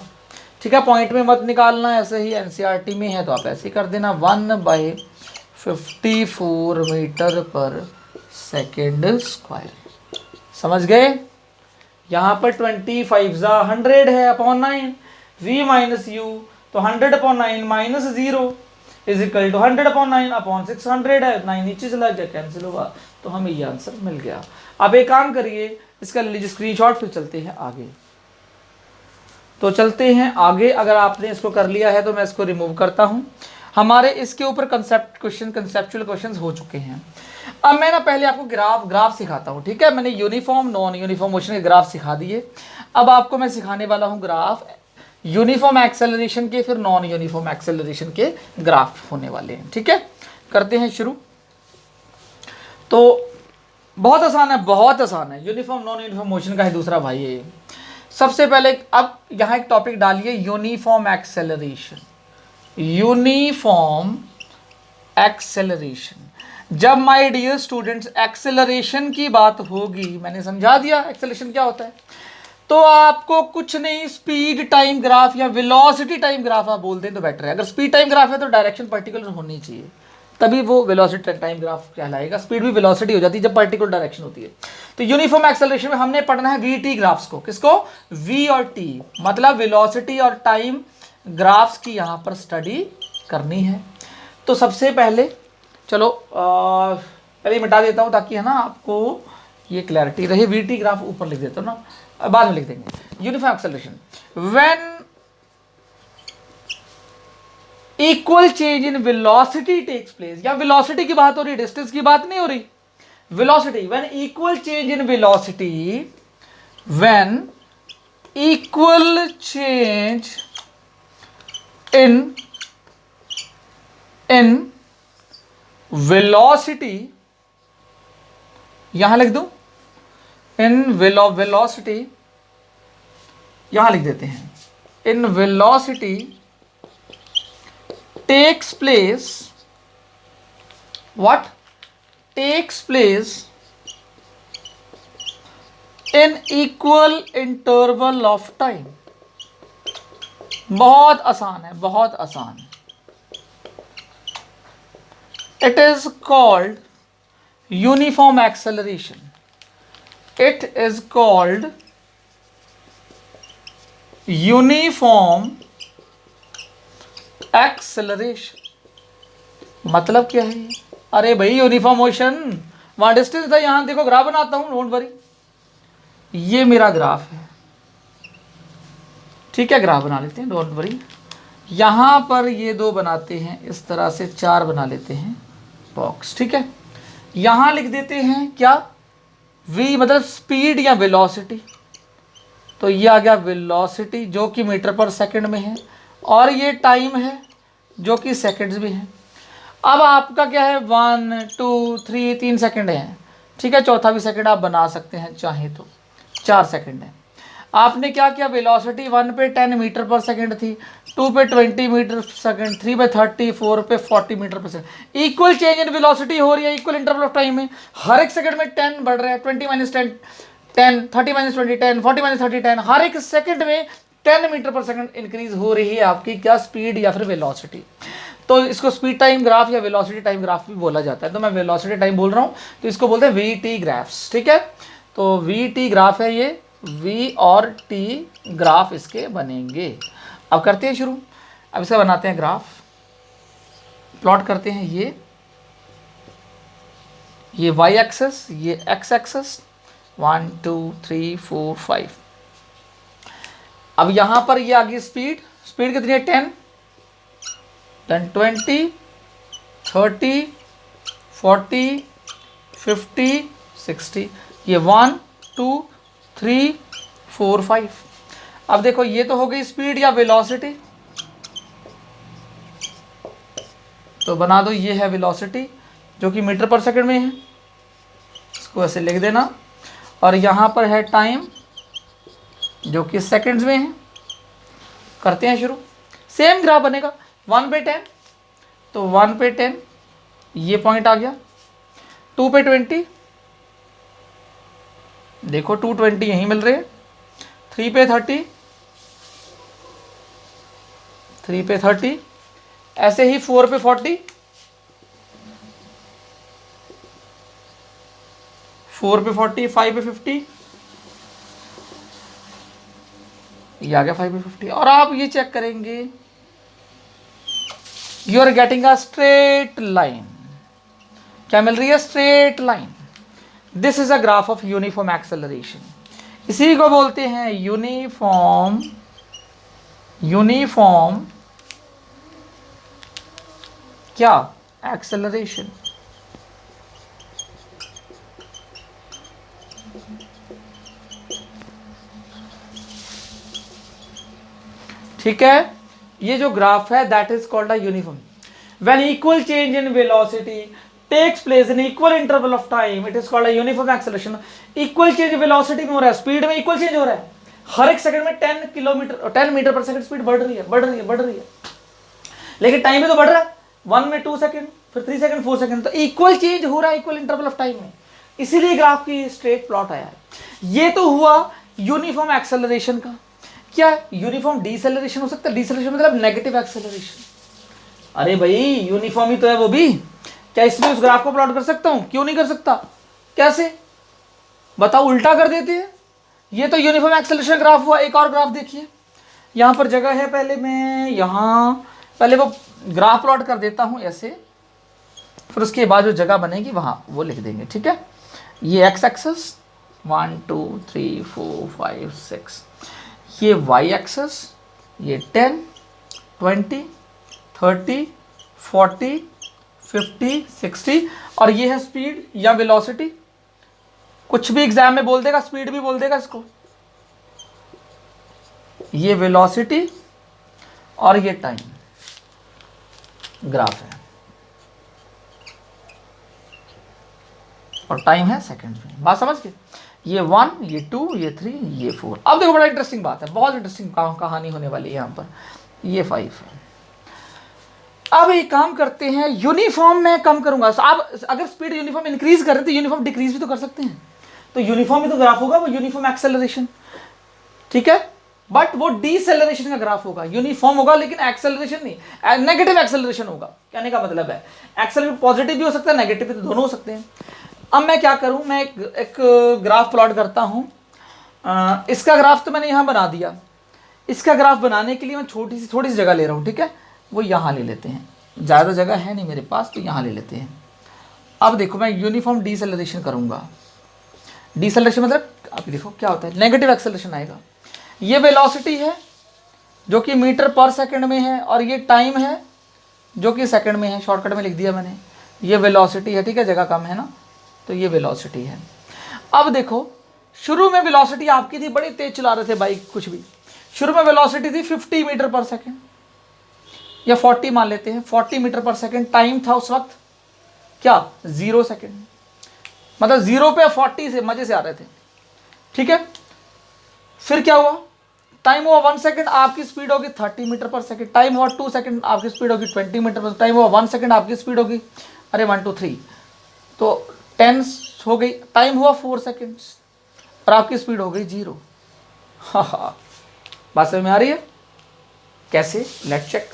ठीक है। पॉइंट में मत निकालना, ऐसे ही एनसीईआरटी में है तो आप ऐसे ही कर देना, 1/54 मीटर पर सेकेंड स्क्वायर, समझ गए? यहाँ पर 25 100 है अपॉन 9, v माइनस यू, तो 100/9 minus 0 is equal to 100/9 upon 600 है, 9 नीचे चला गया, कैंसिल होगा, तो हमें ये आंसर मिल गया। अब एक काम करिए, इसका लीजिए स्क्रीनशॉट, फिर चलते हैं आगे। तो चलते हैं आगे, अगर आपने इसको कर लिया है तो मैं इसको रिमूव करता हूं। हमारे इसके ऊपर कंसेप्चुअल क्वेश्चंस हो चुके हैं। अब मैं ना पहले आपको ग्राफ सिखाता हूं, ठीक है। मैंने यूनिफॉर्म नॉन यूनिफॉर्म मोशन के ग्राफ सिखा दिए, अब आपको मैं सिखाने वाला हूं ग्राफ यूनिफॉर्म एक्सेलरेशन के, फिर नॉन यूनिफॉर्म एक्सेलरेशन के ग्राफ होने वाले हैं, ठीक है। करते हैं शुरू। तो बहुत आसान है, यूनिफॉर्म नॉन यूनिफॉर्म मोशन का है दूसरा भाई है। सबसे पहले अब यहाँ एक टॉपिक डालिए, यूनिफॉर्म एक्सेलरेशन। जब माय डियर स्टूडेंट्स एक्सेलरेशन की बात होगी, मैंने समझा दिया एक्सेलरेशन क्या होता है, तो आपको कुछ नहीं, स्पीड टाइम ग्राफ या वेलोसिटी टाइम ग्राफ आप बोल दें तो बेटर है। अगर स्पीड टाइम ग्राफ है तो डायरेक्शन पर्टिकुलर होनी चाहिए, तभी वो वेलोसिटी टाइम ग्राफ कहलाएगा। स्पीड भी वेलोसिटी हो जाती है जब पर्टिकुलर डायरेक्शन होती है। तो यूनिफॉर्म एक्सेलरेशन में हमने पढ़ना है वी ग्राफ्स को। किसको? वी और टी, मतलब वेलोसिटी और टाइम ग्राफ्स की यहां पर स्टडी करनी है। तो सबसे पहले चलो पहले मिटा देता हूं ताकि है ना आपको ये क्लैरिटी रहे। वी ग्राफ ऊपर लिख देता हूं ना, बाद में लिख देंगे। Uniform acceleration when equal change in velocity takes place, या वेलोसिटी की बात हो रही, डिस्टेंस की बात नहीं हो रही। Velocity when equal change in velocity, when equal change in velocity, यहां लिख दूं इन वेलोसिटी, यहां लिख देते हैं in velocity takes place, what takes place in equal interval of time। बहुत आसान है, बहुत आसान। It is called uniform acceleration, it is called uniform acceleration. मतलब क्या है? अरे भाई यूनिफॉर्म मोशन, वहां डिस्टेंस था, यहां देखो ग्राफ बनाता हूं, डोंट वरी। ये मेरा ग्राफ है, ठीक है, ग्राफ बना लेते हैं, डोंट वरी। यहां पर ये दो बनाते हैं, इस तरह से चार बना लेते हैं बॉक्स, ठीक है। यहां लिख देते हैं क्या? v मतलब स्पीड या वेलोसिटी। तो ये आ गया वेलोसिटी जो कि मीटर पर सेकंड में है, और ये टाइम है जो कि सेकंड्स भी है। अब आपका क्या है? 1 2 3 3 सेकंड है, ठीक है। चौथा भी सेकंड आप बना सकते हैं चाहे तो, 4 सेकंड है। आपने क्या किया? वेलोसिटी 1 पे 10 मीटर पर सेकंड थी, 2 पे 20 मीटर सेकंड, 3 पे 30, 4 पे 40 मीटर पर second. Equal change in velocity हो रही है इक्वल इंटरवल ऑफ टाइम में। हर एक सेकंड में 10 बढ़ रहा है, 20 माइनस 10 10, 30 माइनस 20 10, 40 माइनस 30 10। हर एक सेकंड में 10 मीटर पर सेकंड इंक्रीज हो रही है आपकी क्या? स्पीड या फिर वेलोसिटी। तो इसको स्पीड टाइम ग्राफ या वेलोसिटी टाइम ग्राफ भी बोला जाता है। तो मैं वेलोसिटी टाइम बोल रहा हूँ, तो इसको बोलते हैं वी ग्राफ्स, ठीक है। तो वी ग्राफ है ये, वी और टी ग्राफ इसके बनेंगे। अब करते हैं शुरू। अब इसका बनाते हैं ग्राफ, प्लॉट करते हैं। ये वाई एक्सेस, ये एक्स एक्सेस, 1 2 3 4 5। अब यहां पर ये आ गई स्पीड। स्पीड कितनी है? 10, then 20, 30, 40, 50, 60। ये 1 2 3 4 5। अब देखो ये तो हो गई स्पीड या वेलोसिटी, तो बना दो ये है वेलोसिटी जो कि मीटर पर सेकंड में है, इसको ऐसे लिख देना। और यहां पर है टाइम जो कि सेकंड्स में है। करते हैं शुरू। सेम ग्राफ बनेगा 1 पे 10, तो 1 पे 10 ये पॉइंट आ गया। 2 पे 20, देखो 220 यहीं मिल रहे हैं। 3 पे 30, 3 पे 30, ऐसे ही 4 पे 40, 4 पे 40, 5 पे 50, ये आ गया 5 पे 50। और आप ये चेक करेंगे, you are getting a straight line. क्या मिल रही है? Straight line. This is a graph of uniform acceleration. इसी को बोलते हैं यूनिफॉर्म क्या? एक्सेलरेशन। ठीक है, ये जो ग्राफ है that is called a uniform. When equal change in velocity takes place in equal interval of time, it is called a uniform acceleration. Equal change velocity में हो रहा है, स्पीड में इक्वल चेंज हो रहा है। हर एक सेकंड में 10 मीटर पर सेकंड स्पीड बढ़ रही है। लेकिन टाइम में तो बढ़ रहा है, 1 में 2 सेकंड, फिर 3 सेकंड, 4 सेकंड, तो इक्वल चेंज हो रहा है इक्वल इंटरवल ऑफ टाइम में। इसीलिए ग्राफ की स्ट्रेट प्लॉट आया है। ये तो हुआ यूनिफॉर्म एक्सेलरेशन का क्या है? यूनिफॉर्म डिसेलरेशन हो सकता है। डिसेलरेशन मतलब नेगेटिव एक्सेलरेशन। अरे भाई यूनिफॉर्म ही तो है वो भी। क्या इसमें उस ग्राफ को प्लॉट कर सकता हूं? क्यों नहीं कर सकता? कैसे बताओ, उल्टा कर देते हैं। ये तो यूनिफॉर्म एक्सेलरेशन ग्राफ हुआ। एक और ग्राफ देखिए, यहां पर जगह है, पहले मैं यहां पहले वो ग्राफ प्लॉट कर देता हूं ऐसे, फिर उसके बाद जो जगह बनेगी वहां वो लिख देंगे, ठीक है। ये एक्स एक्सेस 1 2 3 4 5 6, ये वाई एक्सेस, ये 10 20 30 40 50 60, और ये है स्पीड या वेलोसिटी। कुछ भी एग्जाम में बोल देगा, स्पीड भी बोल देगा इसको। ये वेलोसिटी और ये टाइम ग्राफ है, और टाइम है सेकंड में। बात समझ गए? ये 1, ये 2, ये 3, ये 4। अब देखो बड़ा इंटरेस्टिंग बात है, बहुत इंटरेस्टिंग कहानी होने वाली है यहाँ पर। ये 5 है। अब एक काम करते हैं, यूनिफॉर्म में कम करूंगा। अब अगर स्पीड यूनिफॉर्म इंक्रीज करें तो यूनिफॉर्म डिक्रीज भी तो कर सकते हैं। तो यूनिफॉर्म ही तो ग्राफ होगा, वो यूनिफॉर्म एक्सेलरेशन, ठीक है। बट वो डीसेलरेशन का ग्राफ होगा। यूनिफॉर्म होगा लेकिन एक्सेलरेशन नहीं, नेगेटिव एक्सेलरेशन होगा। कहने का मतलब है एक्सेलरेशन पॉजिटिव भी हो सकता है, नेगेटिव भी, तो दोनों हो सकते हैं। अब मैं क्या करूं, मैं एक ग्राफ प्लॉट करता हूं। इसका ग्राफ तो मैंने यहां बना दिया। इसका ग्राफ बनाने के लिए मैं थोड़ी सी जगह ले रहा हूं, ठीक है। वो यहाँ ले लेते हैं, ज़्यादा जगह है नहीं मेरे पास, तो यहाँ ले लेते हैं। अब देखो मैं यूनिफॉर्म डीसेलरेशन करूँगा। डीसेलरेशन मतलब आप देखो क्या होता है, नेगेटिव एक्सेलरेशन आएगा। ये वेलोसिटी है जो कि मीटर पर सेकंड में है, और ये टाइम है जो कि सेकंड में है। शॉर्टकट में लिख दिया मैंने। ये वेलोसिटी है, ठीक है, जगह कम है ना, तो ये वेलोसिटी है। अब देखो शुरू में वेलोसिटी आपकी थी, बड़ी तेज चला रहे थे बाइक, कुछ भी। शुरू में वेलोसिटी थी 50 मीटर पर सेकेंड, या 40 मान लेते हैं, 40 मीटर पर सेकेंड। टाइम था उस वक्त क्या, 0 सेकेंड। मतलब 0 पे 40 से मजे से आ रहे थे, ठीक है। फिर क्या हुआ, टाइम हुआ 1 सेकेंड, आपकी स्पीड होगी 30 मीटर पर सेकेंड। टाइम हुआ 2 सेकेंड, आपकी स्पीड होगी 20 मीटर पर। टाइम हुआ 1 सेकेंड, आपकी स्पीड होगी 1 2 3, तो 10 हो गई। टाइम हुआ 4 सेकेंड और आपकी स्पीड हो गई 0। हाँ, बात समझ में आ रही है? कैसे, लेट चेक।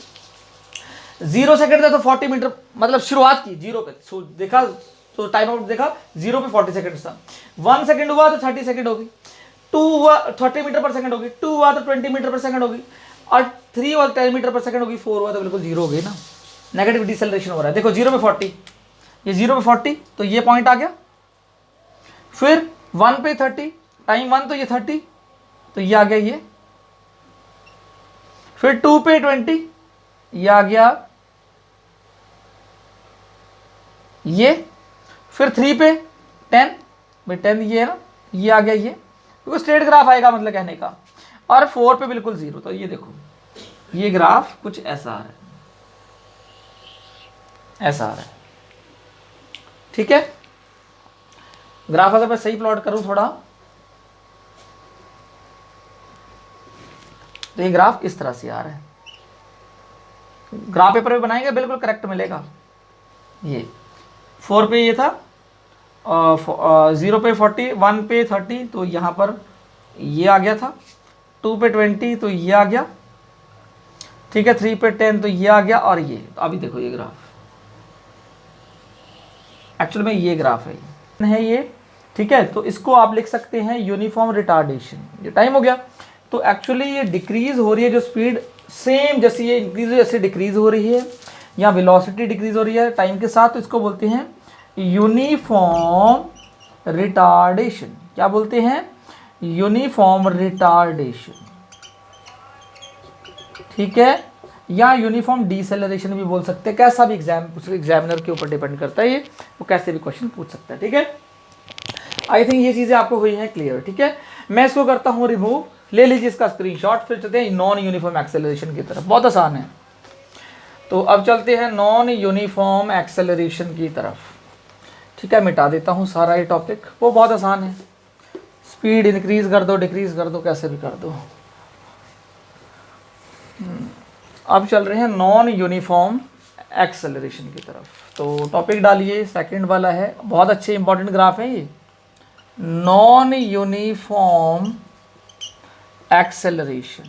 0 सेकंड था तो 40 मीटर, मतलब शुरुआत की 0 पे, सो देखा तो टाइम आउट देखा 0 पे 40 सेकंड था। 1 सेकंड हुआ तो 30 सेकंड होगी, 2 हुआ 30 मीटर पर सेकंड होगी, 2 हुआ तो 20 मीटर पर सेकंड होगी, और 3 हुआ तो 10 मीटर पर सेकंड होगी, 4 हुआ तो बिल्कुल 0 हो गई ना। नेगेटिव डिसेलरेशन हो रहा है। देखो 0 पे 40, ये 0 पे 40, तो ये पॉइंट आ गया। फिर 1 पे 30, टाइम 1 तो ये 30, तो ये आ गया ये। फिर 2 पे 20, ये आ गया ये। फिर 3 पे 10, भाई 10 ये है ना, ये आ गया ये, क्योंकि स्ट्रेट ग्राफ आएगा मतलब कहने का। और 4 पे बिल्कुल 0। तो ये देखो ये ग्राफ कुछ ऐसा आ रहा है, ऐसा आ रहा है, ठीक है। ग्राफ अगर मैं सही प्लॉट करूं थोड़ा, तो ये ग्राफ इस तरह से आ रहा है। ग्राफ पेपर में बनाएंगे बिल्कुल करेक्ट मिलेगा। ये 4 पे ये था, 0 पे 40, 1 पे 30, तो यहाँ पर ये आ गया था। 2 पे 20, तो ये आ गया, ठीक है। 3 पे 10, तो ये आ गया। और ये तो अभी देखो ये ग्राफ, एक्चुअल में ये ग्राफ है ये, ठीक है। तो इसको आप लिख सकते हैं यूनिफॉर्म रिटार्डेशन। ये टाइम हो गया, तो एक्चुअली ये डिक्रीज हो रही है जो स्पीड, सेम जैसे ये इंक्रीज जैसे डिक्रीज हो रही है, या वेलोसिटी डिक्रीज हो रही है टाइम के साथ, तो इसको बोलते हैं यूनिफॉर्म रिटार्डेशन। क्या बोलते हैं? यूनिफॉर्म रिटार्डेशन, ठीक है। या यूनिफॉर्म डिसेलरेशन भी बोल सकते हैं। कैसा भी एग्जामिनर के ऊपर डिपेंड करता है ये, वो कैसे भी क्वेश्चन पूछ सकता है, ठीक है। आई थिंक ये चीज़ें आपको हुई हैं क्लियर, ठीक है। मैं इसको करता हूँ रिमूव, ले लीजिए इसका स्क्रीनशॉट। फिर चलते हैं नॉन यूनिफॉर्म एक्सेलरेशन की तरफ, बहुत आसान है। तो अब चलते हैं नॉन यूनिफॉर्म एक्सेलरेशन की तरफ, ठीक है। मिटा देता हूँ सारा ये टॉपिक, वो बहुत आसान है। स्पीड इंक्रीज कर दो, डिक्रीज कर दो, कैसे भी कर दो। अब चल रहे हैं नॉन यूनिफॉर्म एक्सेलरेशन की तरफ। तो टॉपिक डालिए, सेकंड वाला है, बहुत अच्छे इंपॉर्टेंट ग्राफ है ये। Non uniform acceleration.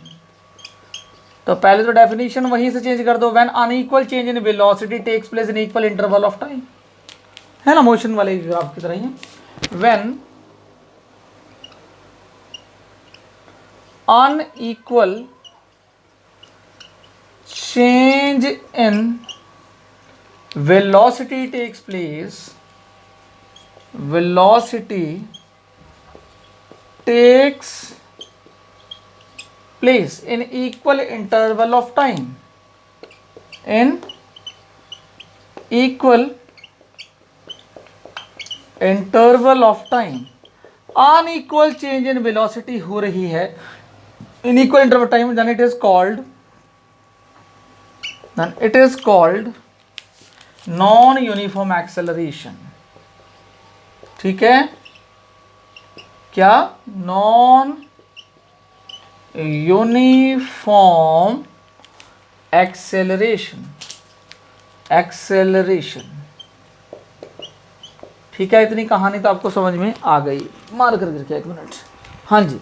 तो पहले तो डेफिनेशन वहीं से चेंज कर दो, when unequal change in velocity takes place in equal interval of time, है ना, मोशन वाले ग्राफ की तरह ही। When unequal change in velocity takes place, velocity takes place in equal interval of time, in equal interval of time, unequal change in velocity हो रही है in equal interval of time, then it is called non uniform acceleration। ठीक है, क्या? Non uniform acceleration, ठीक है। इतनी कहानी तो आपको समझ में आ गई, मार कर करके 1 मिनट। हाँ जी,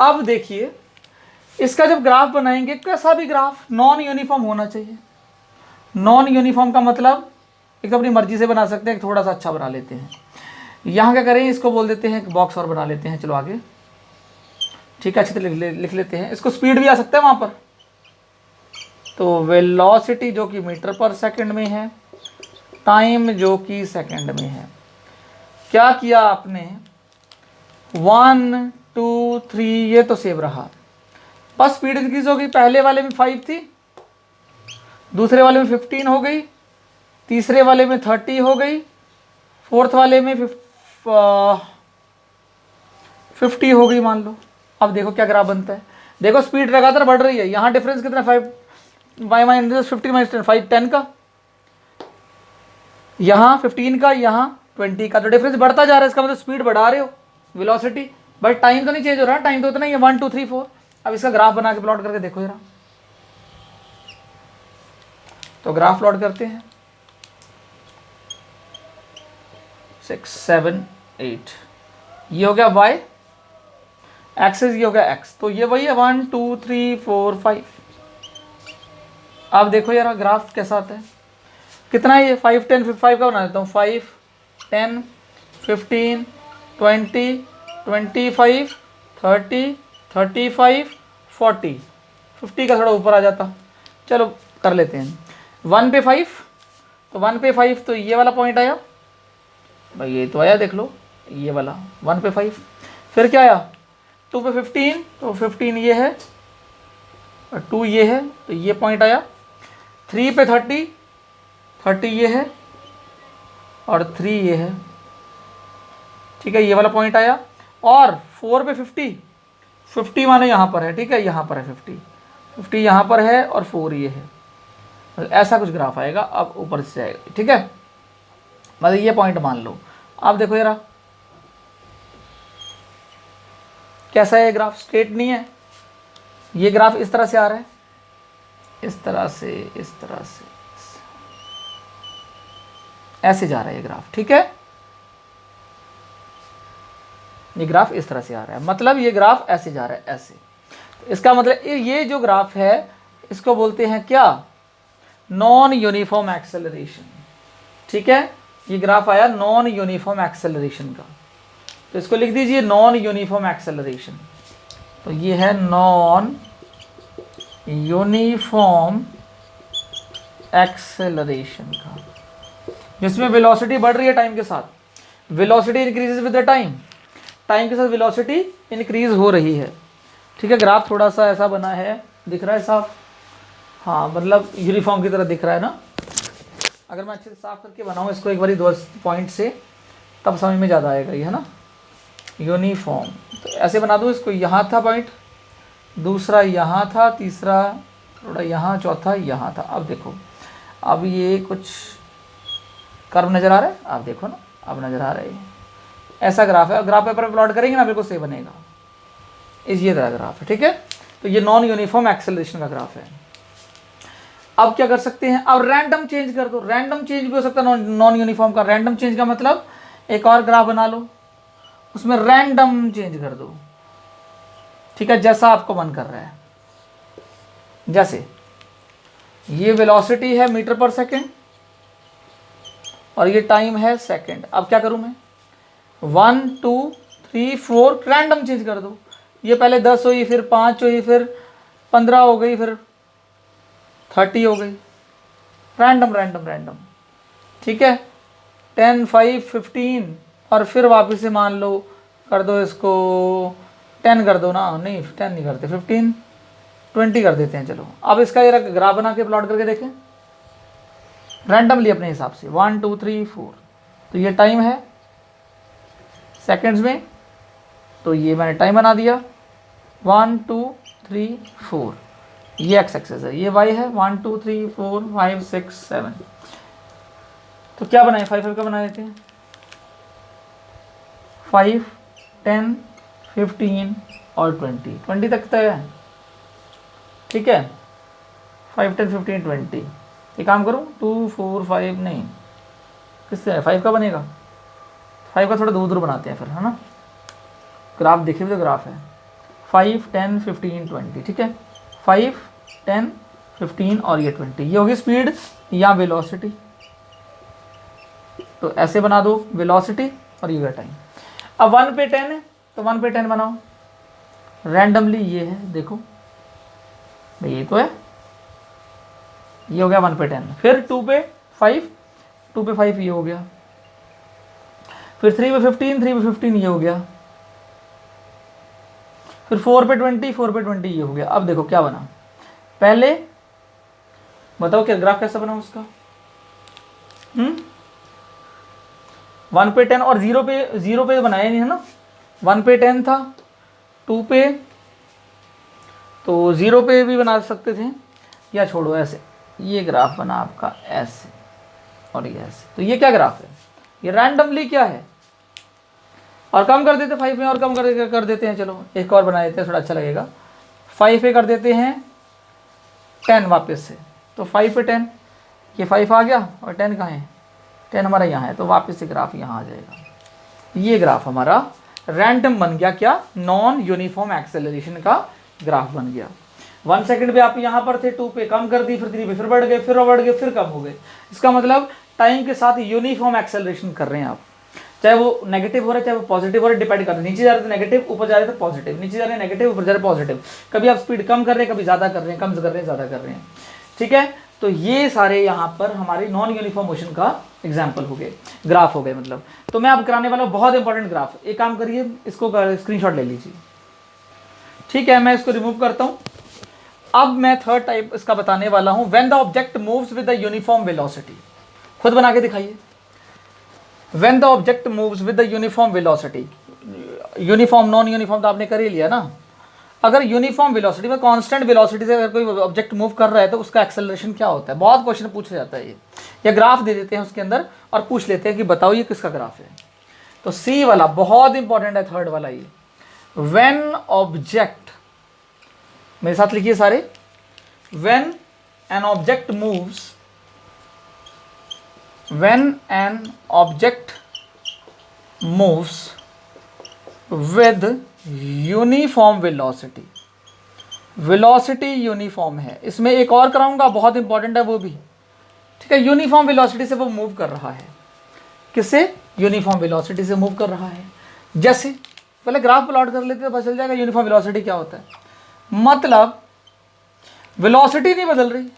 अब देखिए इसका जब ग्राफ बनाएंगे, कैसा भी ग्राफ नॉन यूनिफॉर्म होना चाहिए। नॉन यूनिफॉर्म का मतलब एक तो अपनी मर्जी से बना सकते हैं, थोड़ा सा अच्छा बना लेते हैं। यहाँ क्या करें, इसको बोल देते हैं, एक बॉक्स और बना लेते हैं। चलो आगे, ठीक है, अच्छे से लिख लेते हैं। इसको स्पीड भी आ सकता है वहाँ पर। तो वेलोसिटी जो कि मीटर पर सेकंड में है, टाइम जो कि सेकंड में है। क्या किया आपने, 1 2 3, ये तो सेव रहा। बस स्पीड इंक्रीज हो गई, पहले वाले में 5 थी, दूसरे वाले में 15 हो गई, तीसरे वाले में 30 हो गई, फोर्थ वाले में 50 हो गई मान लो। अब देखो क्या ग्राफ बनता है। देखो स्पीड लगातार बढ़ रही है। यहाँ डिफरेंस कितना, 5 माइनस 15 माइनस 10, 5 10 का, यहाँ 15 का, यहाँ 20 का। तो डिफरेंस बढ़ता जा रहा है, इसका मतलब स्पीड बढ़ा रहे हो, वेलोसिटी, बट टाइम तो नहीं चेंज हो रहा। टाइम तो उतना ही है, 1 2 3 4। अब इसका ग्राफ बना के प्लॉट करके देखो जरा। तो ग्राफ प्लॉट करते हैं, 6 7 8, ये हो गया y एक्सिस, ये हो गया x। तो ये वही है 1 2 3 4 5। अब देखो यार ग्राफ कैसा आता है, कितना है ये, 5 10 5 का बना देता हूँ, 5 10 15 20 25 30 35 40, 50 का थोड़ा ऊपर आ जाता। चलो कर लेते हैं 1 पे 5, तो 1 पे 5 तो ये वाला पॉइंट आया भाई, ये तो आया देख लो, ये वाला 1 पे 5। फिर क्या आया, 2 पे 15, तो 15 ये है और 2 ये है, तो ये पॉइंट आया। 3 पे 30, 30 ये है और 3 ये है, ठीक है, ये वाला पॉइंट आया। और 4 पे 50, 50 माने यहाँ पर है, ठीक है, यहाँ पर है 50, 50 यहाँ पर है और 4 ये है। ऐसा कुछ ग्राफ आएगा, अब ऊपर से आएगा, ठीक है, मतलब ये पॉइंट मान लो। अब देखो जरा कैसा है ये ग्राफ, स्ट्रेट नहीं है। ये ग्राफ इस तरह से आ रहा है, इस तरह से, इस तरह से, ऐसे जा रहा है ये ग्राफ, ठीक है। ये ग्राफ इस तरह से आ रहा है, मतलब ये ग्राफ ऐसे जा रहा है, ऐसे। इसका मतलब ये जो ग्राफ है इसको बोलते हैं क्या, नॉन यूनिफॉर्म एक्सेलरेशन, ठीक है। ये ग्राफ आया नॉन यूनिफॉर्म एक्सेलरेशन का, तो इसको लिख दीजिए नॉन यूनिफॉर्म एक्सेलरेशन। तो ये है नॉन यूनिफॉर्म एक्सेलरेशन का, जिसमें वेलोसिटी बढ़ रही है टाइम के साथ। Velocity increases with the time, time के साथ वेलोसिटी इंक्रीज हो रही है, ठीक है। ग्राफ थोड़ा सा ऐसा बना है, दिख रहा है साफ, हाँ, मतलब यूनिफॉर्म की तरह दिख रहा है ना। अगर मैं अच्छे से साफ करके बनाऊँ इसको एक बारी 2 पॉइंट से, तब समझ में ज़्यादा आएगा ये, है ना, यूनिफॉर्म। तो ऐसे बना दूँ इसको, यहाँ था पॉइंट, दूसरा यहाँ था, तीसरा थोड़ा यहाँ, चौथा यहाँ था। अब देखो, अब ये कुछ कर्व नज़र आ रहा है, आप देखो ना, अब नज़र आ रहा है, ऐसा ग्राफ है। ग्राफ पेपर में प्लॉट करेंगे ना, बिल्कुल सही बनेगा। ये तरह ग्राफ है, ठीक है। तो ये नॉन यूनिफॉर्म एक्सेलरेशन का ग्राफ है। अब क्या कर सकते हैं, अब रैंडम चेंज कर दो। रैंडम चेंज भी हो सकता है नॉन यूनिफॉर्म का। रैंडम चेंज का मतलब एक और ग्राफ बना लो, उसमें रैंडम चेंज कर दो, ठीक है, जैसा आपको मन कर रहा है। जैसे ये वेलोसिटी है मीटर पर सेकेंड और ये टाइम है सेकेंड। अब क्या करूं मैं, 1 2 3 4 रैंडम चेंज कर दो। ये पहले 10 हुई, फिर 5 हुई, फिर 15 हो गई, फिर 30 हो गई, रैंडम रैंडम रैंडम। ठीक है, 10 5 15 और फिर वापस से मान लो कर दो इसको 10 कर दो ना, नहीं 10 नहीं करते, 15 20 कर देते हैं। चलो अब इसका ये ग्राफ बना के प्लॉट करके देखें रैंडमली अपने हिसाब से 1 2 3 4। तो ये टाइम है सेकंड्स में, तो ये मैंने टाइम बना दिया 1 2 3 4। ये एक्स एक्सेस है, ये वाई है 1 2 3 4 5 6 7। तो क्या बनाए 5 5 का बना देते हैं 5 10 15 और 20 तक तय है। ठीक है, 5 10 15 20। ये काम करूँ 2 4 5 नहीं, किससे 5 का बनेगा, 5 का थोड़ा दूर दूर बनाते हैं फिर, है ना। ग्राफ देखिए तो ग्राफ है 5 10 15 20। ठीक है, 5 10 15 और ये 20, ये होगी स्पीड या वेलोसिटी। तो ऐसे बना दो वेलोसिटी और ये टाइम। अब 1 पे 10 है तो 1 पे 10 बनाओ रैंडमली। ये है देखो ये तो है, ये हो गया 1 पे 10। फिर 2 पे 5, 2 पे 5 ये हो गया। फिर 3 पे 15, 3 पे 15 ये हो गया। फिर 4 पे 20, 4 पे 20 ये हो गया। अब देखो क्या बना, पहले बताओ क्या ग्राफ कैसा बना उसका। 1 पे 10 और 0 पे बनाया नहीं है ना। 1 पे 10 था, 2 पे, तो 0 पे भी बना सकते थे, या छोड़ो ऐसे ये ग्राफ बना आपका ऐसे और ये ऐसे। तो ये क्या ग्राफ है, ये रैंडमली क्या है। और कम कर देते 5 में और कम कर देते हैं। चलो एक और बना देते हैं, थोड़ा अच्छा लगेगा। 5 पे कर देते हैं 10 वापस से, तो 5 पे 10, ये 5 आ गया और 10 कहाँ है, 10 हमारा यहाँ है, तो वापस से ग्राफ यहाँ आ जाएगा। ये ग्राफ हमारा रैंडम बन गया, क्या, नॉन यूनिफॉर्म एक्सेलरेशन का ग्राफ बन गया। 1 सेकंड पे आप यहाँ पर थे, 2 पे कम कर दी, फिर 3 पे फिर बढ़ गए, फिर बढ़ गए, फिर कम हो गए। इसका मतलब टाइम के साथ यूनिफॉर्म एक्सेलरेशन कर रहे हैं आप, चाहे वो नेगेटिव हो रहा है चाहे वो पॉजिटिव हो रहा है, डिपेंड कर रहा है। नीचे जा रहे थे नेगेटिव, ऊपर जा रहे थे पॉजिटिव, नीचे जा रहे हैं नेगेटिव, ऊपर जा रहे हैं पॉजिटिव। कभी आप स्पीड कम कर रहे हैं, कभी ज़्यादा कर रहे हैं, कम कर रहे हैं, ज़्यादा कर रहे हैं। ठीक है, तो ये सारे यहाँ पर हमारे नॉन यूनिफॉर्म मोशन का एग्जाम्पल हो गए, ग्राफ हो गए मतलब। तो मैं अब कराने वाला हूँ बहुत इंपॉर्टेंट ग्राफ। एक काम करिए, इसको स्क्रीनशॉट ले लीजिए। ठीक है, मैं इसको रिमूव करता हूँ। अब मैं थर्ड टाइप इसका बताने वाला हूँ, when the object moves with the uniform velocity. खुद बना के दिखाइए, when the object moves with the uniform velocity. Uniform non uniform तो आपने कर ही लिया ना। अगर यूनिफॉर्म वेलोसिटी में कांस्टेंट वेलोसिटी से अगर कोई ऑब्जेक्ट मूव कर रहा है तो उसका एक्सेलरेशन क्या होता है, बहुत क्वेश्चन पूछा जाता है। ये या ग्राफ दे देते हैं उसके अंदर और पूछ लेते हैं कि बताओ ये किसका ग्राफ है। तो सी वाला बहुत इंपॉर्टेंट है, थर्ड वाला ये, व्हेन ऑब्जेक्ट, मेरे साथ लिखिए सारे, when an object moves, when an object moves with uniform velocity, velocity uniform है। इसमें एक और कराऊंगा, बहुत इंपॉर्टेंट है वो भी। ठीक है, यूनिफॉर्म वेलोसिटी से वो मूव कर रहा है, किससे, यूनिफॉर्म वेलोसिटी से मूव कर रहा है। जैसे पहले ग्राफ प्लॉट कर लेते हैं, पता चल जाएगा यूनिफॉर्म वेलोसिटी क्या होता है। मतलब वेलोसिटी नहीं बदल रही,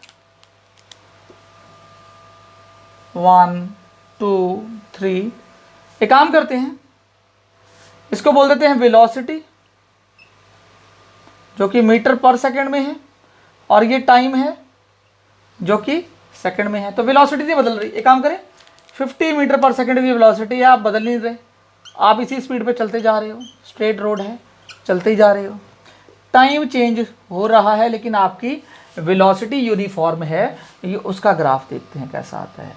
1 2 3। एक काम करते हैं, इसको बोल देते हैं वेलोसिटी, जो कि मीटर पर सेकंड में है, और ये टाइम है जो कि सेकंड में है। तो वेलोसिटी नहीं बदल रही। एक काम करें, 50 मीटर पर सेकंड की वेलोसिटी है, आप बदल नहीं रहे, आप इसी स्पीड पे चलते जा रहे हो, स्ट्रेट रोड है, चलते ही जा रहे हो। टाइम चेंज हो रहा है लेकिन आपकी वेलोसिटी यूनिफॉर्म है। ये उसका ग्राफ देखते हैं कैसा आता है।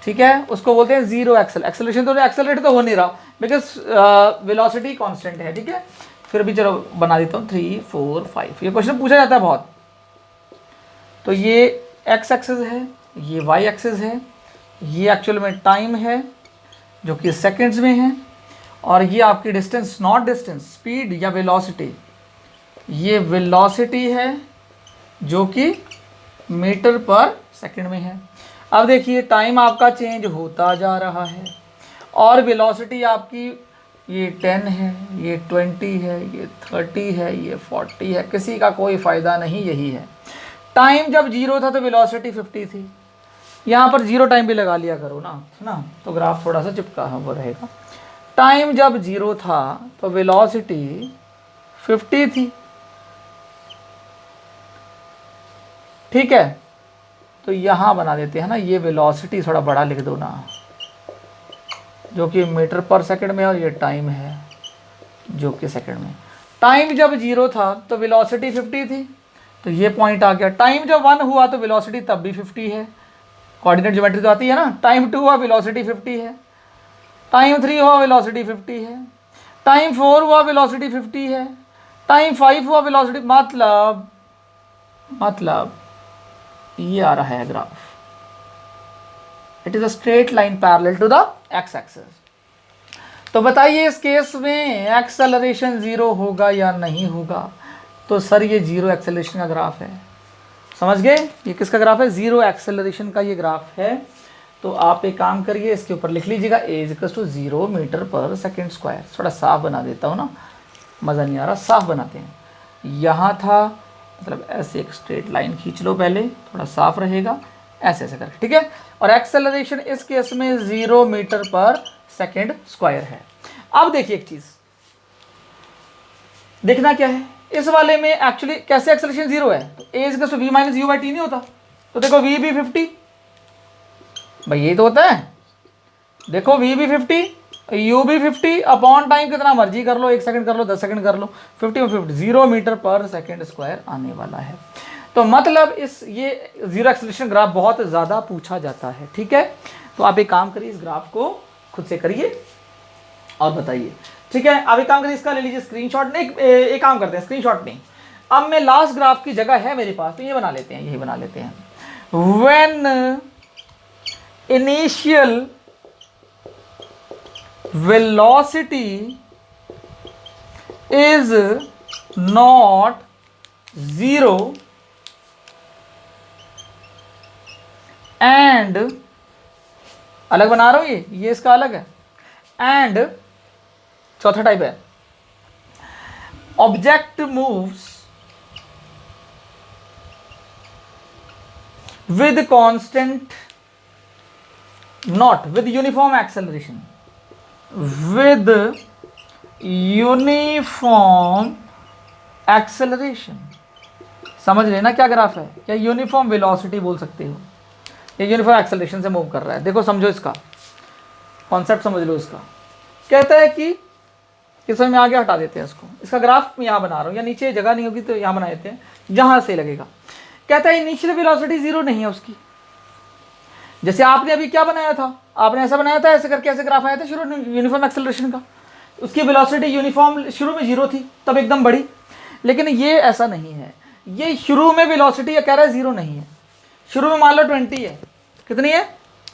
ठीक है, उसको बोलते हैं जीरो एक्सेलरेशन। तो एक्सेलरेट तो हो नहीं रहा बिकॉज वेलोसिटी कांस्टेंट है। ठीक है, फिर भी चलो बना देता हूँ 3 4 5। ये क्वेश्चन पूछा जाता है बहुत। तो ये एक्स एक्सिस है, ये वाई एक्सिस है, ये एक्चुअल में टाइम है जो कि सेकंड्स में है, और ये आपकी डिस्टेंस, नॉट डिस्टेंस, स्पीड या वेलोसिटी, ये वेलोसिटी है जो कि मीटर पर सेकंड में है। अब देखिए टाइम आपका चेंज होता जा रहा है और वेलोसिटी आपकी ये 10 है, ये 20 है, ये 30 है, ये 40 है, किसी का कोई फ़ायदा नहीं, यही है। टाइम जब 0 था तो वेलोसिटी 50 थी, यहाँ पर 0 टाइम भी लगा लिया करो ना, है ना, तो ग्राफ थोड़ा सा चिपका हुआ रहेगा। टाइम जब 0 था तो वेलोसिटी 50 थी, ठीक है। तो यहाँ बना देते हैं ना, ये वेलोसिटी थोड़ा बड़ा लिख दो ना, जो कि मीटर पर सेकंड में, और ये टाइम है जो कि सेकंड में। टाइम जब 0 था तो वेलोसिटी 50 थी, तो ये पॉइंट आ गया। टाइम जब 1 हुआ तो वेलोसिटी तब भी 50 है, कोऑर्डिनेट ज्योमेट्री तो आती है ना। टाइम 2 हुआ वेलोसिटी 50 है, टाइम 3 हुआ वेलोसिटी 50 है, टाइम 4 हुआ वेलोसिटी 50 है, टाइम 5 हुआ वेलोसिटी, मतलब ये आ रहा है graph, it is a straight line parallel to the X axis. तो बताइए इस केस में एक्सेलरेशन 0 होगा या नहीं होगा? तो सर ये 0 एक्सेलरेशन का ग्राफ है, समझ गए? ये किसका ग्राफ है? 0 एक्सेलरेशन का ये ग्राफ है। तो आप एक काम करिए, इसके ऊपर लिख लीजिएगा a = 0 metre per second square. थोड़ा साफ बना देता हूँ ना, मज़ा नहीं आ रहा, साफ बनाते हैं। यहाँ था, मतलब ऐसे एक स्ट्रेट लाइन खींच लो पहले, थोड़ा साफ रहेगा, ऐसे ऐसे करके, ठीक है। और एक्सेलरेशन इस केस में 0 मीटर पर सेकेंड स्क्वायर है। अब देखिए एक चीज़ देखना क्या है, इस वाले में एक्चुअली कैसे एक्सेलरेशन 0 है, तो a = v - u/t नहीं होता? तो देखो v भी 50, भाई यही तो होता है। देखो v भी 50, u भी 50, अपॉन टाइम कितना मर्जी कर लो, 1 सेकंड कर लो, 10 सेकंड कर लो, 50 में 50, 0 मीटर पर सेकेंड स्क्वायर आने वाला है। तो मतलब ये 0 एक्सेलरेशन ग्राफ बहुत ज़्यादा पूछा जाता है, ठीक है। तो आप एक काम करिए, इस ग्राफ को खुद से करिए और बताइए, ठीक है। अब एक काम करिए, इसका ले लीजिए स्क्रीनशॉट। नहीं, एक काम करते हैं, स्क्रीनशॉट नहीं, अब मैं लास्ट ग्राफ की जगह है मेरे पास, तो ये बना लेते हैं, यही बना लेते हैं। When initial velocity is not 0 and, अलग बना रहा हूं, ये इसका अलग है, एंड चौथा टाइप है, object moves with constant, not with uniform acceleration, with uniform acceleration. समझ लेना क्या ग्राफ है, या यूनिफॉर्म वेलोसिटी बोल सकते हो, ये यूनिफॉर्म एक्सेलरेशन से मूव कर रहा है। देखो समझो, इसका कॉन्सेप्ट समझ लो। इसका कहता है कि किस में आगे हटा देते हैं इसको, इसका ग्राफ मैं यहाँ बना रहा हूँ, या नीचे जगह नहीं होगी तो यहाँ बना देते हैं जहाँ से लगेगा। कहता है इनिशियल वेलोसिटी 0 नहीं है उसकी, जैसे आपने अभी क्या बनाया था, आपने ऐसा बनाया था, ऐसे करके ऐसे ग्राफ आया था शुरू यूनिफॉर्म एक्सेलरेशन का, उसकी वेलोसिटी यूनिफॉर्म शुरू में 0 थी, तब एकदम बढ़ी। लेकिन ये ऐसा नहीं है, ये शुरू में वेलोसिटी कह रहा है 0 नहीं है, शुरू में मान लो 20 है, कितनी है?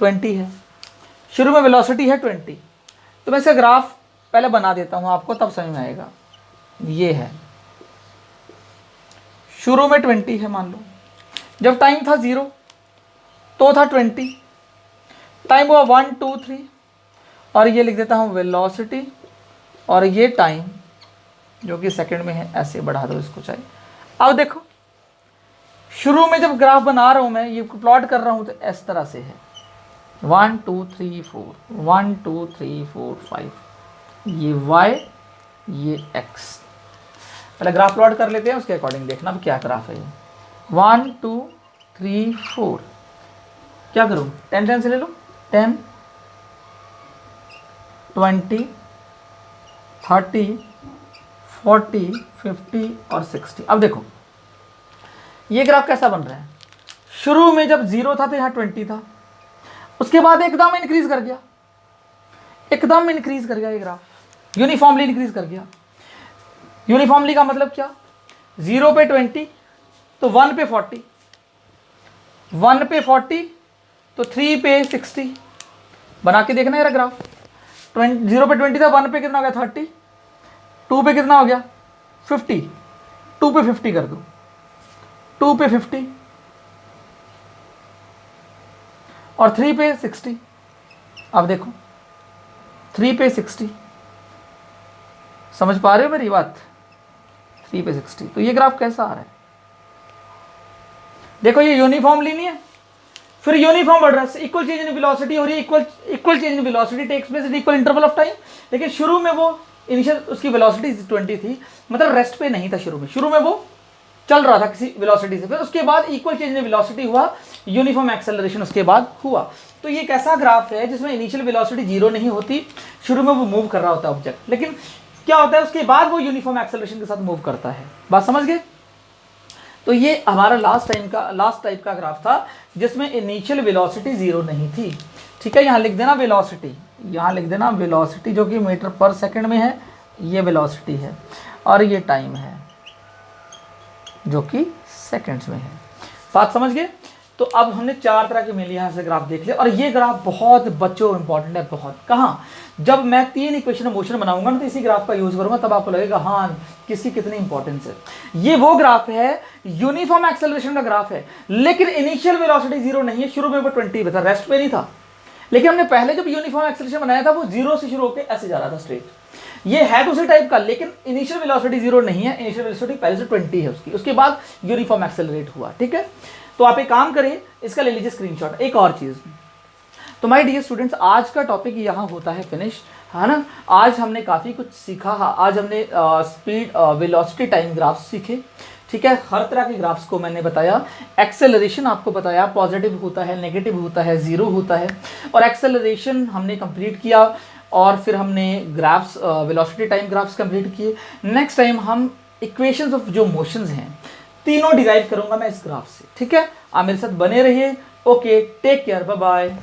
20 है, शुरू में वेलोसिटी है 20। तो मैं इसे ग्राफ पहले बना देता हूँ आपको, तब समझ में आएगा। ये है, शुरू में 20 है मान लो, जब टाइम था 0 तो था 20, टाइम हुआ 1 2 3, और ये लिख देता हूँ वेलोसिटी, और ये टाइम जो कि सेकंड में है, ऐसे बढ़ा दो इसको चाहे। अब देखो शुरू में जब ग्राफ बना रहा हूँ मैं, ये प्लॉट कर रहा हूँ, तो इस तरह से है 1 2 3 4, 1 2 3 4 5, ये y, ये x। पहले ग्राफ प्लॉट कर लेते हैं, उसके अकॉर्डिंग देखना अब क्या ग्राफ है। 1 2 3 4, क्या करूँ, 10 10 से ले लो, 10 20 30 40 50 और 60। अब देखो ये ग्राफ कैसा बन रहा है, शुरू में जब 0 था तो यहाँ 20 था, उसके बाद एकदम इंक्रीज कर गया, एकदम इंक्रीज कर गया, ये ग्राफ यूनिफॉर्मली इंक्रीज कर गया। यूनिफॉर्मली का मतलब क्या, 0 पे 20 तो 1 पे 40, 1 पे 40 तो 3 पे 60। बना के देखना यार ग्राफ, 0 पे 20 था, 1 पे कितना हो गया 30, 2 पे कितना हो गया 50, 2 पे 50 कर दो, 2 पे 50 और 3 पे 60। अब देखो 3 पे 60, समझ पा रहे हो मेरी बात? 3 पे 60, तो ये ग्राफ कैसा आ रहा है? देखो ये यूनिफॉर्म लीनियर, फिर यूनिफॉर्म बढ़ रहा है, इक्वल चेंज इन वेलोसिटी हो रही है, equal change in velocity takes place in equal interval of time. लेकिन शुरू में वो इनिशियल उसकी वेलोसिटी 20 थी, मतलब रेस्ट पे नहीं था शुरू में वो चल रहा था किसी वेलोसिटी से, फिर उसके बाद इक्वल चेंज इन वेलोसिटी हुआ, यूनिफॉर्म एक्सेलरेशन उसके बाद हुआ। तो ये कैसा ग्राफ है जिसमें इनिशियल वेलोसिटी 0 नहीं होती, शुरू में वो मूव कर रहा होता है ऑब्जेक्ट, लेकिन क्या होता है उसके बाद वो यूनिफॉर्म एक्सेलरेशन के साथ मूव करता है। बात समझ गए? तो ये हमारा लास्ट टाइप का ग्राफ था जिसमें इनिशियल वेलोसिटी 0 नहीं थी। ठीक है, यहाँ लिख देना वेलोसिटी, यहाँ लिख देना वेलोसिटी जो कि मीटर पर सेकंड में है, ये वेलोसिटी है, और ये टाइम है जो कि सेकंड्स में है। बात समझ गए? तो अब हमने 4 तरह के मेरे यहाँ से ग्राफ देख लिया, और ये ग्राफ बहुत बच्चों इंपॉर्टेंट है, बहुत। कहाँ? जब मैं 3 इक्वेशन मोशन बनाऊंगा ना तो इसी ग्राफ का यूज करूंगा, तब आपको लगेगा हाँ किसकी कितनी इंपॉर्टेंस है। ये वो ग्राफ है, यूनिफॉर्म एक्सेलरेशन का ग्राफ है, लेकिन इनिशियल वेलोसिटी 0 नहीं है, शुरू में वो 20 पे था, रेस्ट पे नहीं था। लेकिन हमने पहले जब यूनिफॉर्म एक्सेलरेशन बनाया था वो 0 से शुरू होकर ऐसे जा रहा था स्ट्रेट। ये है दूसरे टाइप का, लेकिन इनिशियल वेलोसिटी 0 नहीं है, इनिशियल वेलोसिटी पहले से 20 है उसके बाद यूनिफॉर्म एक्सेलरेट हुआ। ठीक है, तो आप एक काम करें, इसका ले लीजिए स्क्रीनशॉट। एक और चीज, तो माय डियर स्टूडेंट्स, आज का टॉपिक यहाँ होता है फिनिश, है ना। आज हमने काफ़ी कुछ सीखा, आज हमने स्पीड वेलोसिटी टाइम ग्राफ्स सीखे। ठीक है, हर तरह के ग्राफ्स को मैंने बताया, एक्सेलरेशन आपको बताया, पॉजिटिव होता है, नेगेटिव होता है, जीरो होता है, और एक्सेलरेशन हमने कंप्लीट किया, और फिर हमने graphs velocity time graphs complete किए। नेक्स्ट टाइम हम इक्वेशंस ऑफ जो मोशंस हैं तीनों डिराइव करूंगा मैं इस ग्राफ से। ठीक है, आप मेरे साथ बने रहिए। Okay, take care, bye bye.